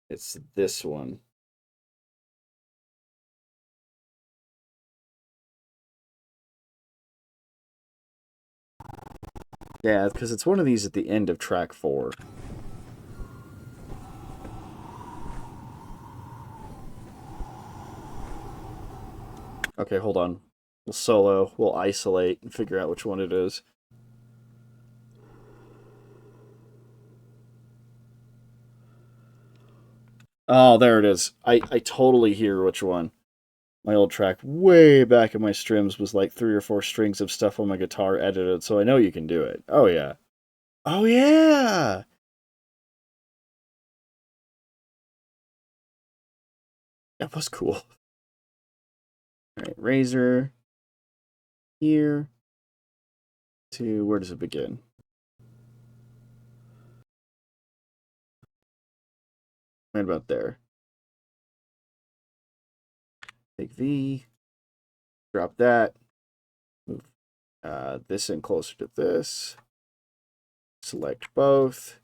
It's this one. Yeah, because it's one of these at the end of track 4. Okay, hold on. We'll solo, we'll isolate, and figure out which one it is. Oh, there it is. I totally hear which one. My old track way back in my streams was like 3 or 4 strings of stuff on my guitar edited, so I know you can do it. Oh, yeah. Oh, yeah! That was cool. Alright, Razor. Here. To, where does it begin? Right about there. Take V. Drop that. Move this in closer to this. Select both.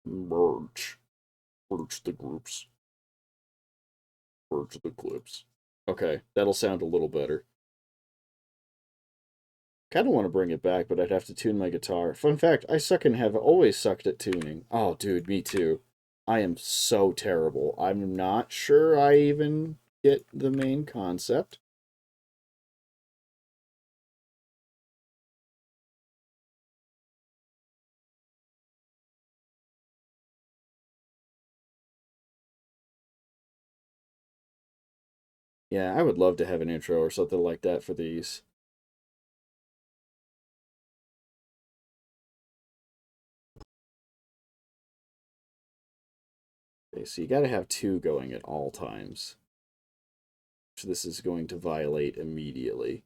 Merge. Merge the groups. Merge the clips. Okay, that'll sound a little better. Kind of want to bring it back, but I'd have to tune my guitar. Fun fact, I suck and have always sucked at tuning. Oh, dude, me too. I am so terrible. I'm not sure I even get the main concept. Yeah, I would love to have an intro or something like that for these. Okay, so you gotta have 2 going at all times. So this is going to violate immediately.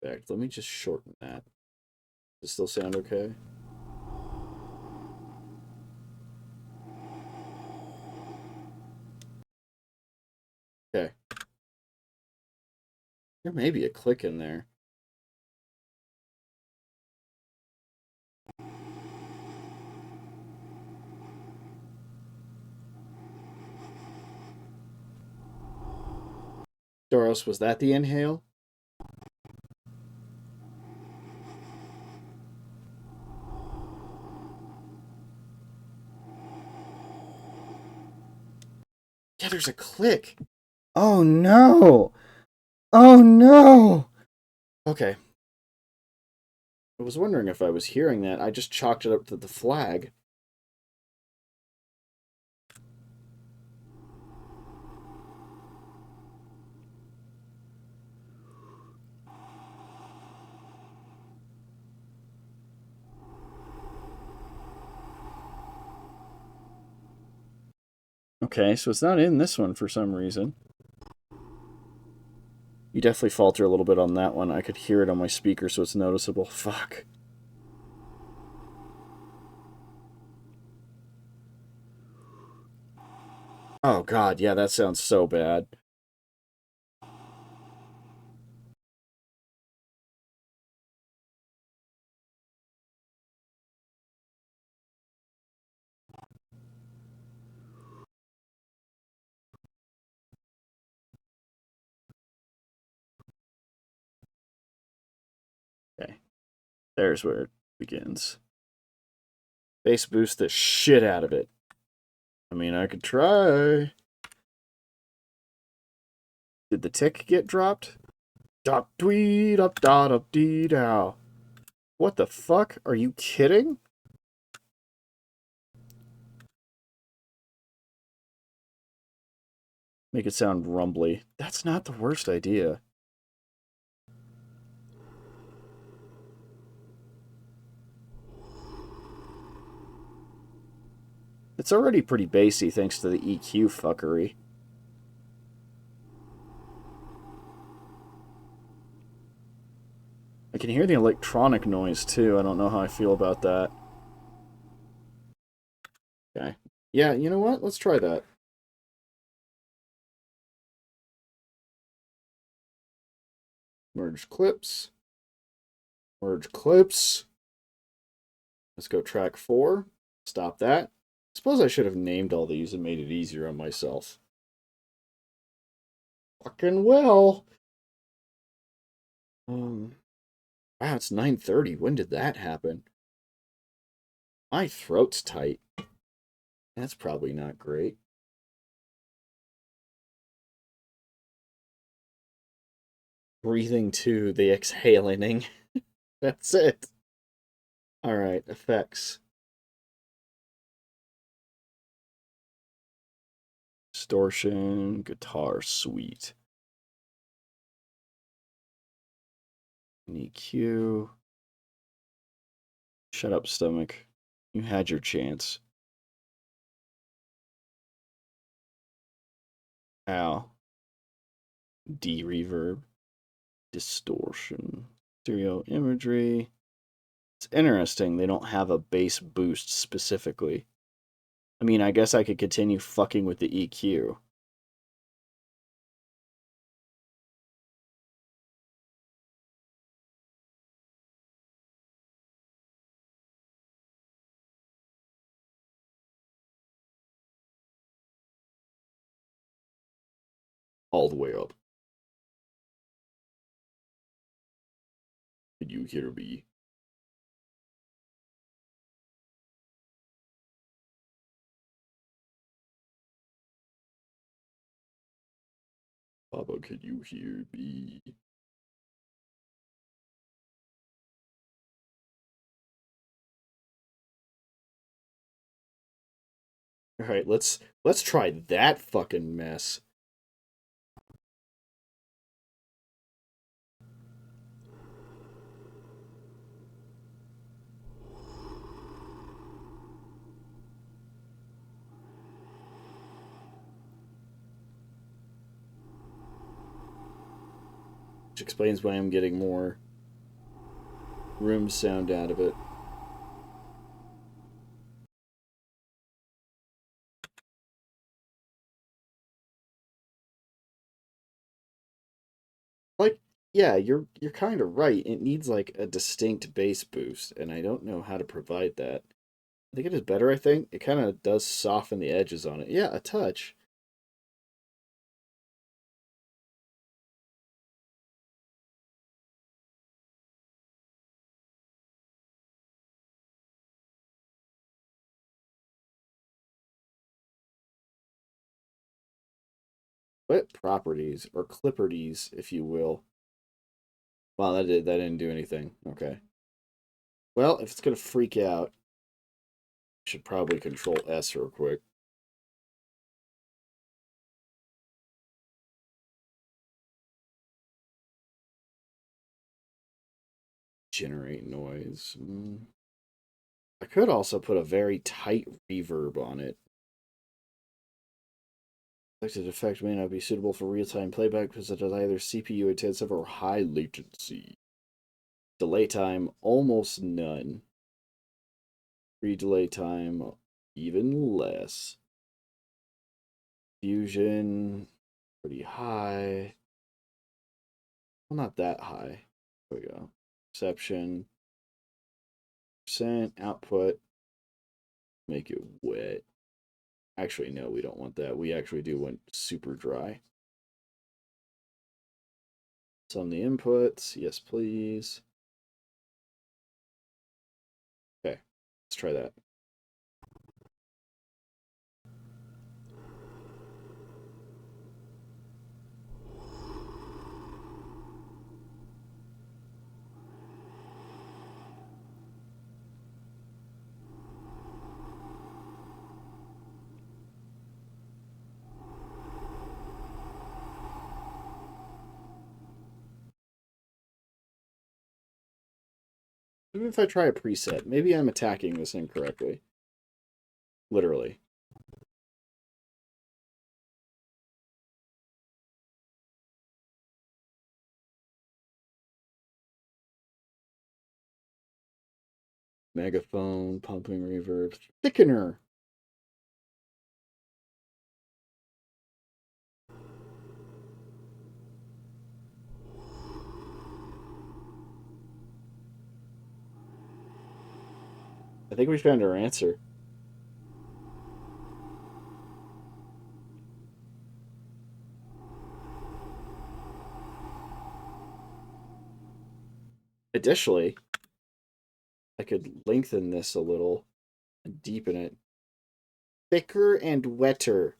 In fact, let me just shorten that. Does it still sound okay? Okay. There may be a click in there. Dauros, was that the inhale? Yeah, there's a click. Oh no! Oh no! Okay. I was wondering if I was hearing that. I just chalked it up to the flag. Okay, so it's not in this one for some reason. You definitely falter a little bit on that one. I could hear it on my speaker, so it's noticeable. Fuck. Oh god, yeah, that sounds so bad. Okay. There's where begins. Bass boost the shit out of it. I mean, I could try. Did the tick get dropped? Dop tweet up dot up dee dow. What the fuck? Are you kidding? Make it sound rumbly. That's not the worst idea. It's already pretty bassy thanks to the EQ fuckery. I can hear the electronic noise too. I don't know how I feel about that. Okay. Yeah, you know what? Let's try that. Merge clips. Merge clips. Let's go track 4. Stop that. Suppose I should have named all these and made it easier on myself. Fucking well. Wow, it's 9:30. When did that happen? My throat's tight. That's probably not great. Breathing to the exhaling. That's it. Alright, effects. Distortion, guitar, sweet. EQ. Shut up, stomach. You had your chance. Ow. D-reverb. Distortion. Stereo imagery. It's interesting they don't have a bass boost specifically. I mean, I guess I could continue fucking with the EQ. All the way up. Can you hear me? Papa, can you hear me? Alright, let's try that fucking mess. Which explains why I'm getting more room sound out of it. Like, yeah, you're kind of right. It needs like a distinct bass boost, and I don't know how to provide that. I think it is better, I think. It kind of does soften the edges on it. Yeah, a touch. What properties or clipperties, if you will? Wow, that didn't do anything. Okay. Well, if it's gonna freak out, I should probably control S real quick. Generate noise. I could also put a very tight reverb on it. Selected effect may not be suitable for real-time playback because it has either CPU intensive or high latency. Delay time, almost none. Pre-delay time, even less. Fusion, pretty high. Well, not that high. There we go. Perception. Percent, output. Make it wet. Actually, no, we don't want that. We actually do want super dry. Some of the inputs. Yes, please. Let's try that. Even if I try a preset, maybe I'm attacking this incorrectly. Literally. Megaphone, pumping reverb, thickener. I think we found our answer. Additionally, I could lengthen this a little and deepen it. Thicker and wetter.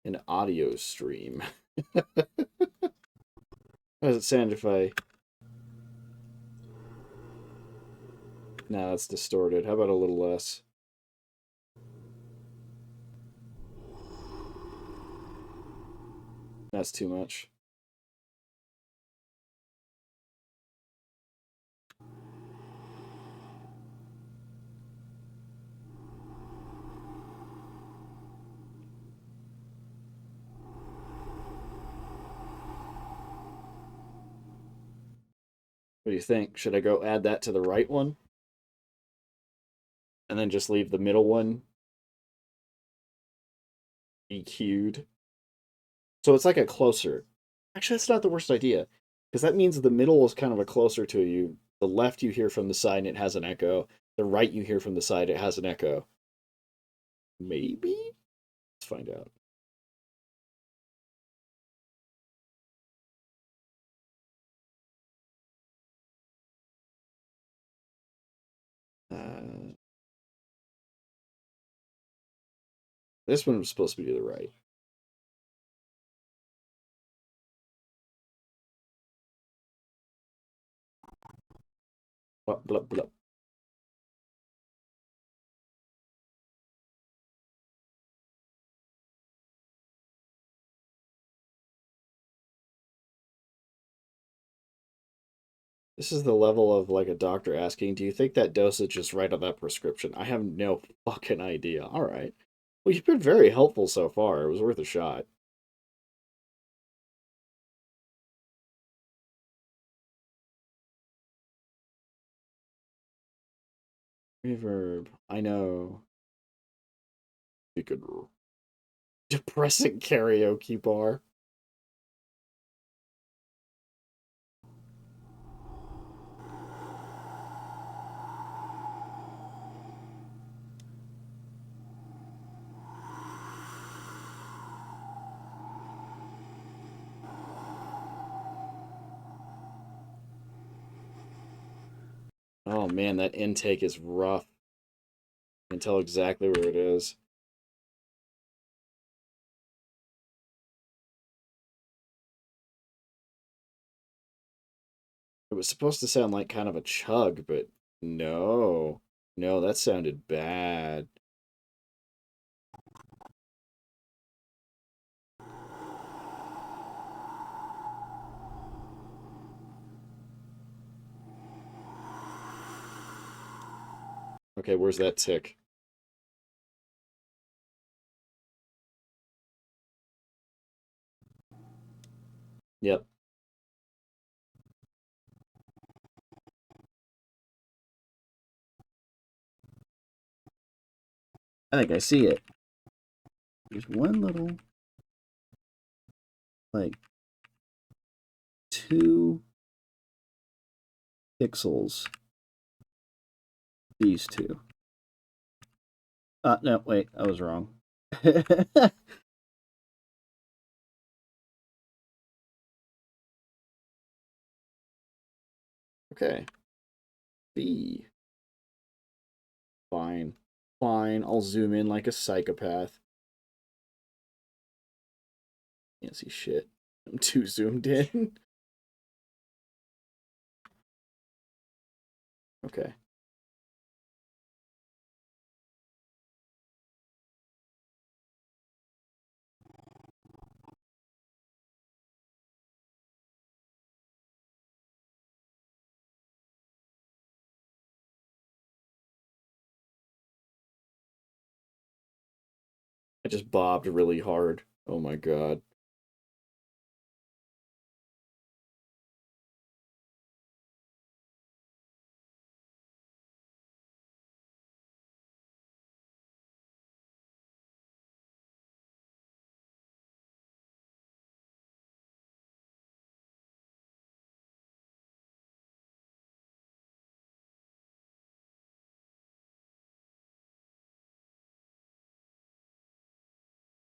An audio stream. How does it sound if I... No, it's distorted. How about a little less? That's too much. What do you think? Should I go add that to the right one? And then just leave the middle one EQ'd? So it's like a closer. Actually, that's not the worst idea. Because that means the middle is kind of a closer to you. The left you hear from the side and it has an echo. The right you hear from the side, it has an echo. Maybe? Let's find out. This one was supposed to be to the right. Blah, blah, blah. This is the level of like a doctor asking, do you think that dosage is right on that prescription? I have no fucking idea. All right. Well, you've been very helpful so far. It was worth a shot. Reverb. I know. You could. Depressing karaoke bar. Oh man, that intake is rough. You can tell exactly where it is. It was supposed to sound like kind of a chug, but no. No, that sounded bad. Okay, where's that tick? Yep. I think I see it. There's one little, like, 2 pixels. These two. No, wait, I was wrong. Okay. B. Fine. Fine, I'll zoom in like a psychopath. Can't see shit. I'm too zoomed in. Okay. I just bobbed really hard. Oh my god.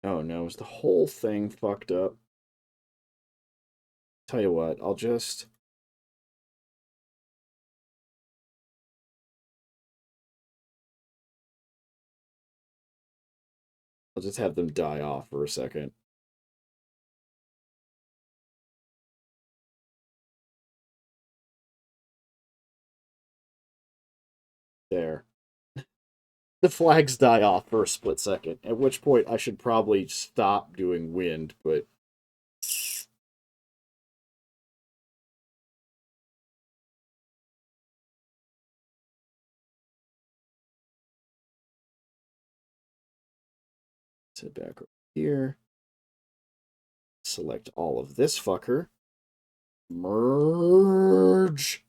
Oh no, is the whole thing fucked up? Tell you what, I'll just have them die off for a second. There. The flags die off for a split second, at which point I should probably stop doing wind, but sit back over here. Select all of this fucker. Merge.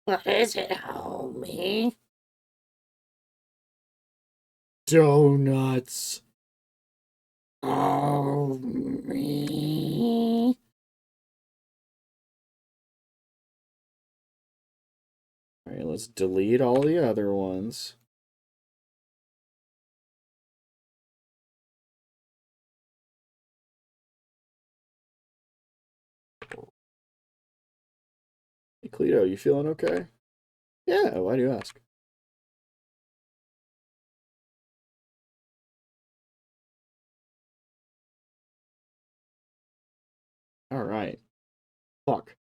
What is it, homie? Donuts. Oh, me. Alright, let's delete all the other ones. Hey, Cleo, you feeling okay? Yeah, why do you ask? Alright. Fuck.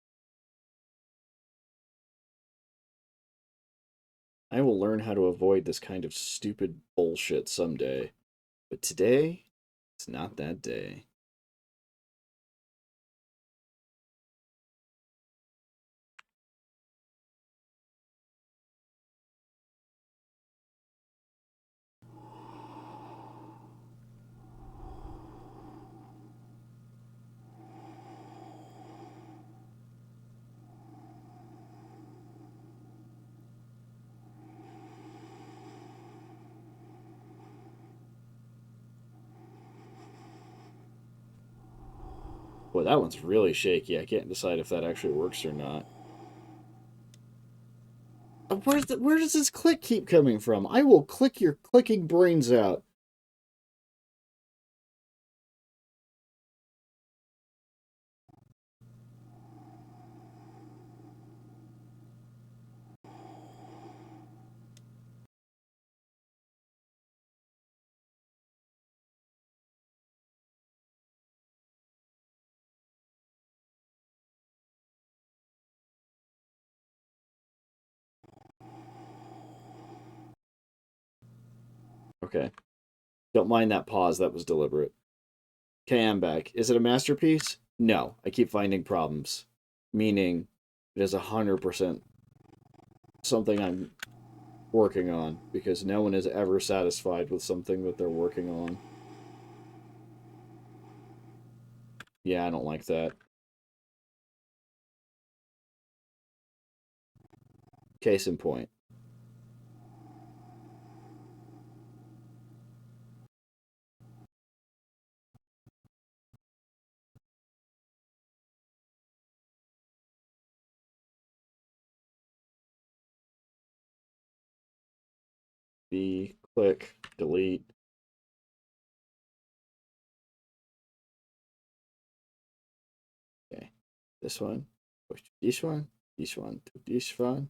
I will learn how to avoid this kind of stupid bullshit someday. But today, it's not that day. Boy, that one's really shaky. I can't decide if that actually works or not. Where does this click keep coming from? I will click your clicking brains out. Okay. Don't mind that pause. That was deliberate. Okay, I'm back. Is it a masterpiece? No. I keep finding problems. Meaning, it is 100% something I'm working on. Because no one is ever satisfied with something that they're working on. Yeah, I don't like that. Case in point. B, click, delete. Okay. This one. Push to this one. This one to this one.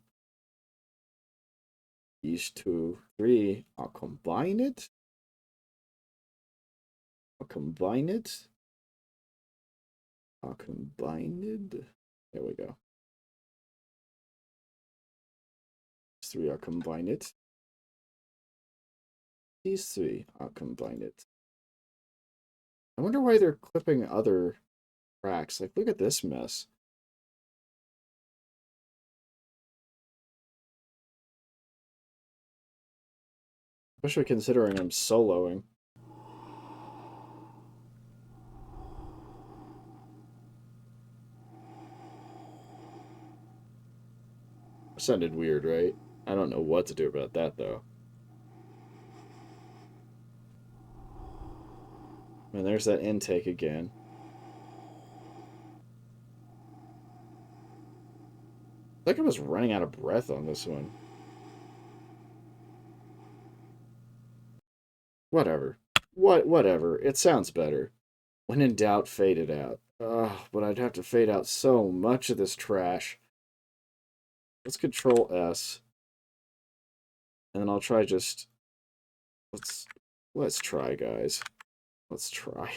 these two, three. I'll combine it. I'll combine it. I'll combine it. There we go. These three, I'll combine it. These three, I'll combine it. I wonder why they're clipping other tracks. Like, look at this mess. Especially considering I'm soloing. Sounded weird, right? I don't know what to do about that, though. And there's that intake again. I think I was running out of breath on this one. Whatever. Whatever. It sounds better. When in doubt, fade it out. Ugh, but I'd have to fade out so much of this trash. Let's Control S. And then I'll try just... Let's try, guys. Let's try.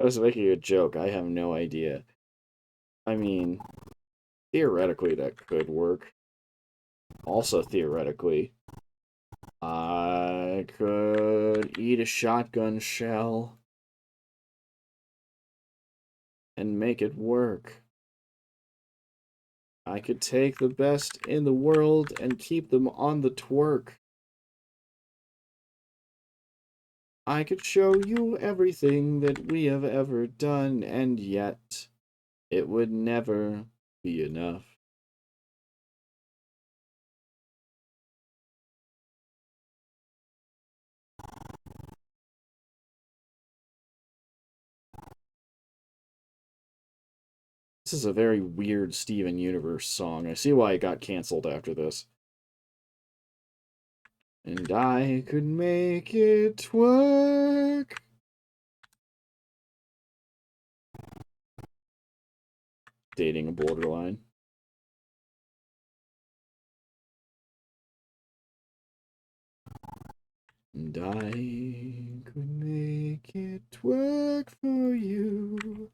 I was making a joke. I have no idea. I mean, theoretically that could work. Also, theoretically, I could eat a shotgun shell and make it work. I could take the best in the world and keep them on the twerk. I could show you everything that we have ever done, and yet it would never be enough. This is a very weird Steven Universe song. I see why it got canceled after this. And I could make it work. Dating a borderline. And I could make it work for you.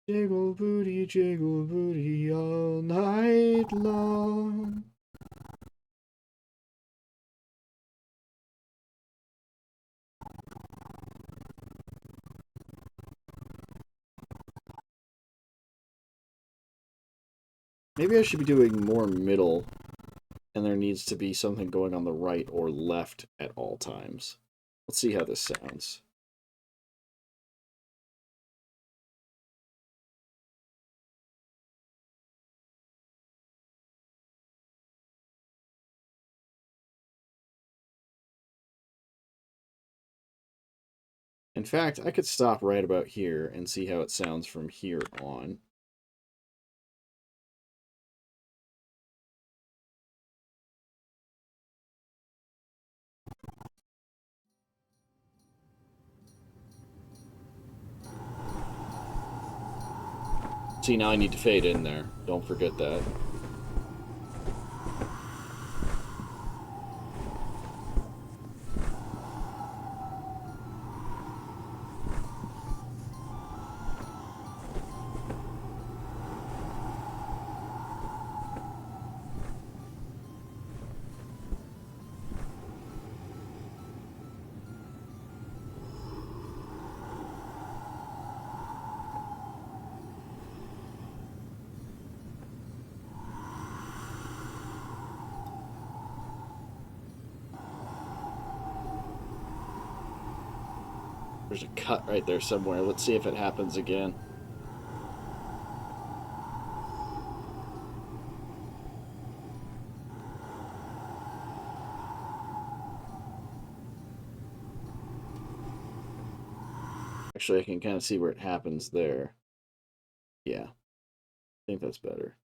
Jiggle booty all night long. Maybe I should be doing more middle, and there needs to be something going on the right or left at all times. Let's see how this sounds. In fact, I could stop right about here and see how it sounds from here on. See, now I need to fade in there. Don't forget that. There's a cut right there somewhere. Let's see if it happens again. Actually, I can kind of see where it happens there. Yeah, I think that's better.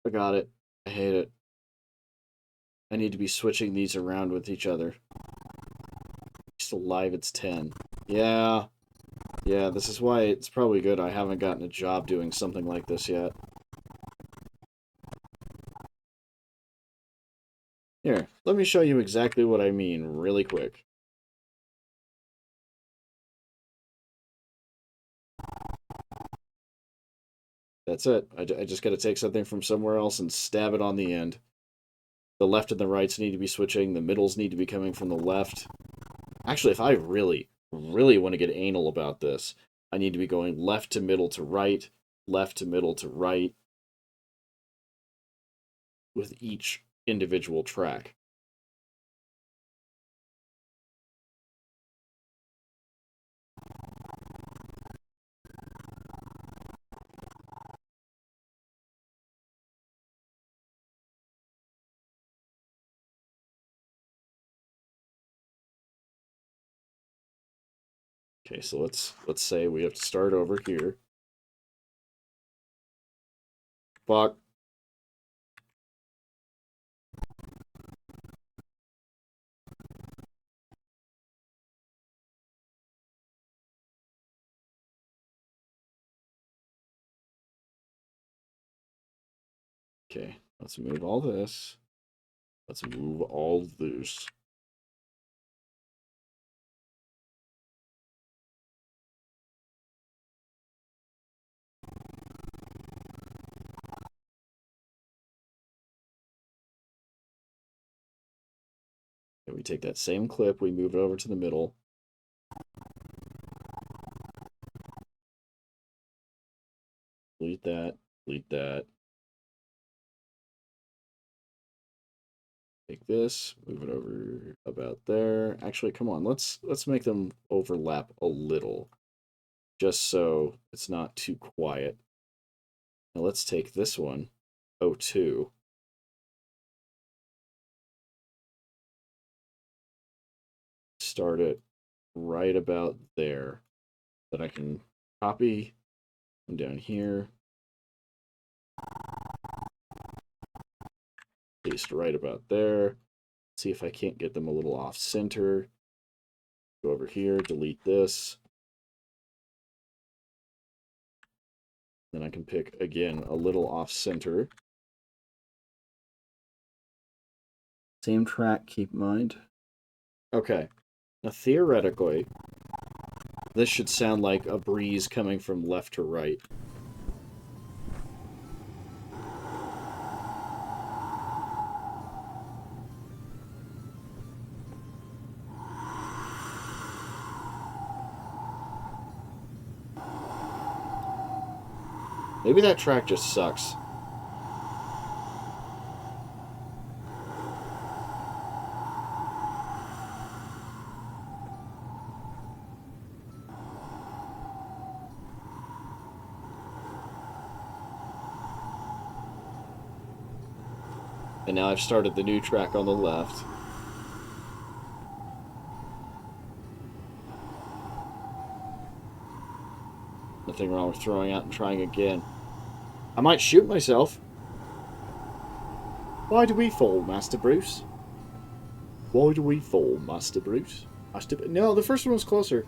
I got it. I hate it. I need to be switching these around with each other. Still live, it's 10. Yeah. Yeah, this is why it's probably good I haven't gotten a job doing something like this yet. Here, let me show you exactly what I mean really quick. That's it. I just got to take something from somewhere else and stab it on the end. The left and the rights need to be switching. The middles need to be coming from the left. Actually, if I really, really want to get anal about this, I need to be going left to middle to right, left to middle to right, with each individual track. Okay, so let's say we have to start over here. Fuck. Okay, let's move all this. Let's move all this. And we take that same clip, we move it over to the middle. Delete that, delete that. Take this, move it over about there. Actually, come on, let's make them overlap a little, just so it's not too quiet. Now let's take this one, 02. Start it right about there. That I can copy them down here. Paste right about there. See if I can't get them a little off center. Go over here, delete this. Then I can pick, again, a little off center. Same track, keep in mind. Okay. Now, theoretically, this should sound like a breeze coming from left to right. Maybe that track just sucks. And now I've started the new track on the left. Nothing wrong with throwing out and trying again. I might shoot myself. Why do we fall, Master Bruce? Why do we fall, Master Bruce? No, the first one was closer.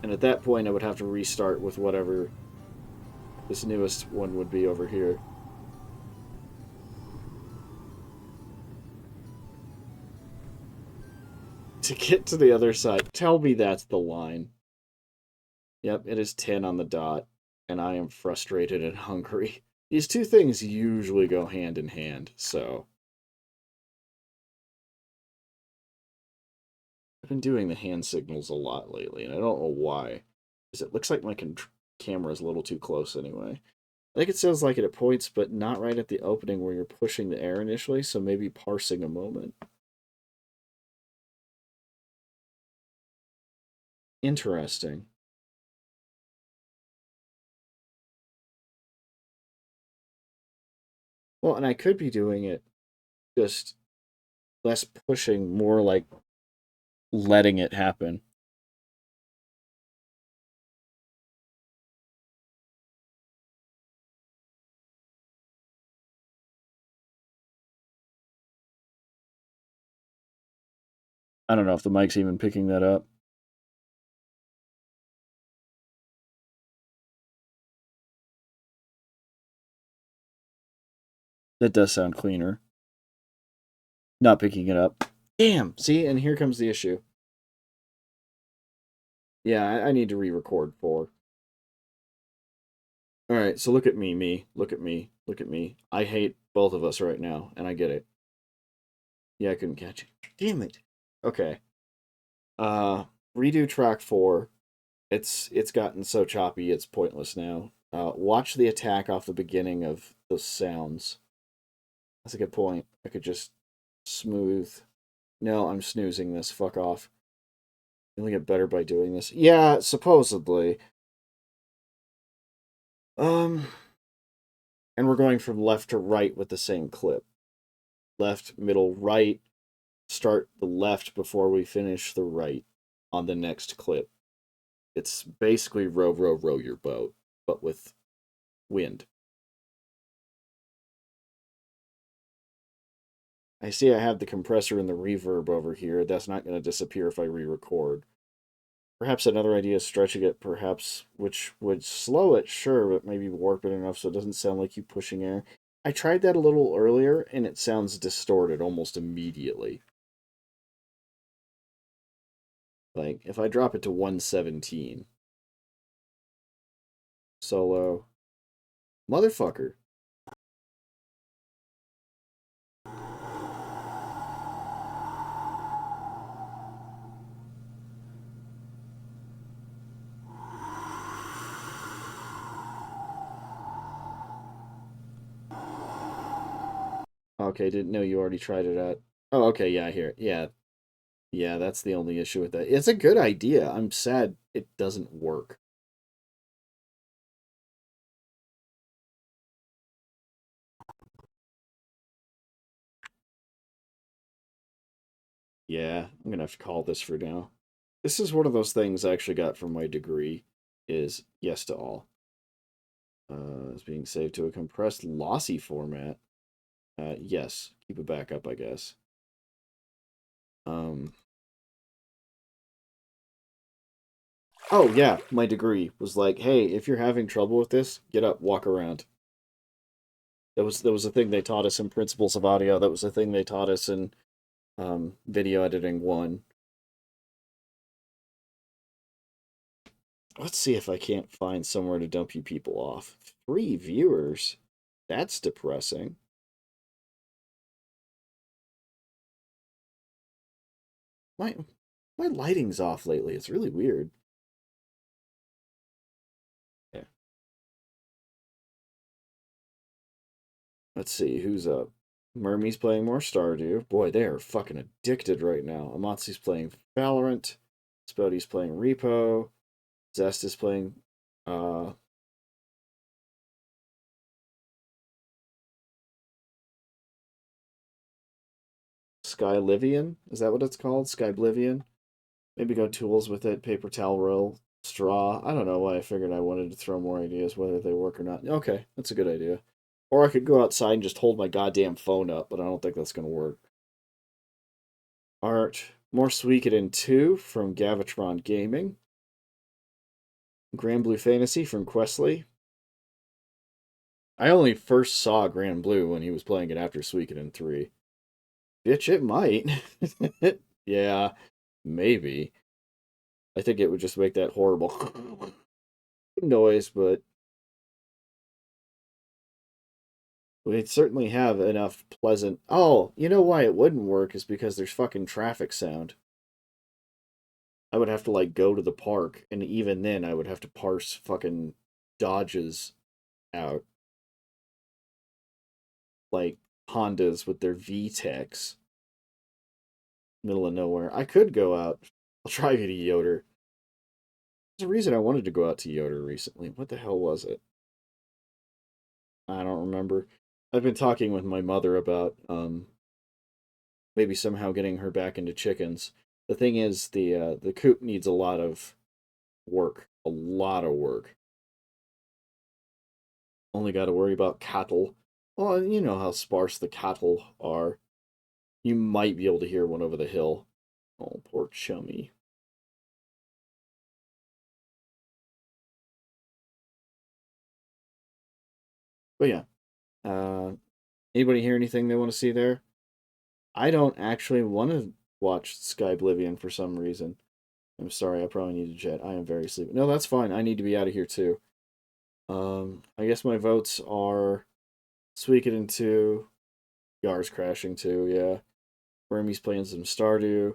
And at that point, I would have to restart with whatever This newest one would be over here. To get to the other side, tell me that's the line. Yep, it is 10 on the dot, and I am frustrated and hungry. These two things usually go hand in hand, so... I've been doing the hand signals a lot lately, and I don't know why. Because it looks like my camera is a little too close anyway. I think it sounds like it at points, but not right at the opening where you're pushing the air initially, so maybe parsing a moment. Interesting. Well, and I could be doing it just less pushing, more like letting it happen. I don't know if the mic's even picking that up. That does sound cleaner. Not picking it up. Damn! See, and here comes the issue. Yeah, I need to re-record 4. Alright, so look at me. Look at me. Look at me. I hate both of us right now, and I get it. Yeah, I couldn't catch it. Damn it. Okay. Redo track 4. It's gotten so choppy, it's pointless now. Watch the attack off the beginning of the sounds. That's a good point. I could just smooth. No, I'm snoozing this. Fuck off. You only get better by doing this. Yeah, supposedly. And we're going from left to right with the same clip. Left, middle, right. Start the left before we finish the right on the next clip. It's basically row, row, row your boat, but with wind. I see I have the compressor and the reverb over here. That's not going to disappear if I re-record. Perhaps another idea is stretching it, perhaps, which would slow it, sure, but maybe warp it enough so it doesn't sound like you pushing air. I tried that a little earlier, and it sounds distorted almost immediately. Like, if I drop it to 117. Solo. Motherfucker. Okay, didn't know you already tried it out. Oh, okay, yeah, I hear it. Yeah. Yeah, that's the only issue with that. It's a good idea. I'm sad it doesn't work. Yeah, I'm gonna have to call this for now. This is one of those things I actually got from my degree, is yes to all. It's being saved to a compressed lossy format. Yes, keep it back up, I guess. Oh yeah, my degree was like, hey, if you're having trouble with this, get up, walk around. That was a thing they taught us in Principles of Audio. That was a thing they taught us in Video Editing 1. Let's see if I can't find somewhere to dump you people off. 3 viewers? That's depressing. My my lighting's off lately. It's really weird. Yeah. Let's see who's up. Mermy's playing more Stardew. Boy, they are fucking addicted right now. Amatsu's playing Valorant. Spody's playing Repo. Zest is playing Skylivian. Is that what it's called? Skyblivian? Maybe go tools with it, paper towel roll, straw. I don't know why I figured I wanted to throw more ideas, whether they work or not. Okay, that's a good idea. Or I could go outside and just hold my goddamn phone up, but I don't think that's going to work. Art. More Suikoden 2 from Gavatron Gaming. Grand Blue Fantasy from Questley. I only first saw Grand Blue when he was playing it after Suikoden 3. Bitch, it might. Yeah, maybe. I think it would just make that horrible noise, but we'd certainly have enough pleasant. Oh, you know why it wouldn't work is because there's fucking traffic sound. I would have to like go to the park, and even then I would have to parse fucking Dodges out. Like Hondas with their VTECs. Middle of nowhere. I could go out. I'll try to Yoder. There's a reason I wanted to go out to Yoder recently. What the hell was it? I don't remember. I've been talking with my mother about maybe somehow getting her back into chickens. The thing is the coop needs a lot of work. A lot of work. Only got to worry about cattle. Well, you know how sparse the cattle are. You might be able to hear one over the hill. Oh, poor Chummy. But yeah. Anybody hear anything they want to see there? I don't actually want to watch Sky Oblivion for some reason. I'm sorry, I probably need to jet. I am very sleepy. No, that's fine. I need to be out of here too. I guess my votes are Suikoden 2, Yar's crashing 2, yeah. Mermy's playing some Stardew.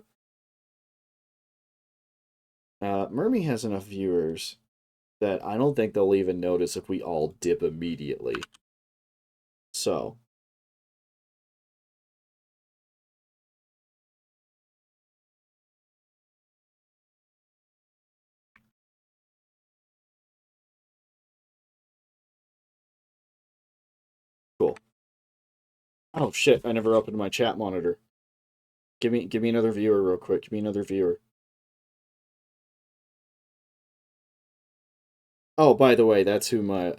Mermy has enough viewers that I don't think they'll even notice if we all dip immediately. So. Cool. Oh shit, I never opened my chat monitor. Give me another viewer real quick. Give me another viewer. Oh, by the way, that's who my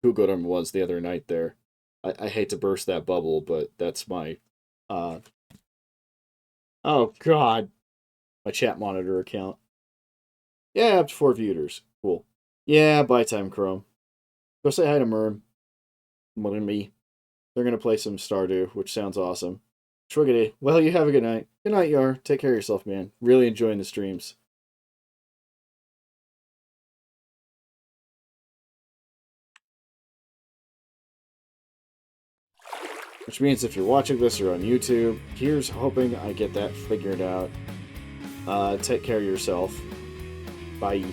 who Godam was the other night there. I hate to burst that bubble, but that's my uh oh god. My chat monitor account. Yeah, up to 4 viewers. Cool. Yeah, bye time, Chrome. Go say hi to Merm. More than me. They're gonna play some Stardew, which sounds awesome. Schwiggity. Well, you have a good night. Good night, Yar. Take care of yourself, man. Really enjoying the streams. Which means if you're watching this or on YouTube, here's hoping I get that figured out. Take care of yourself. Bye.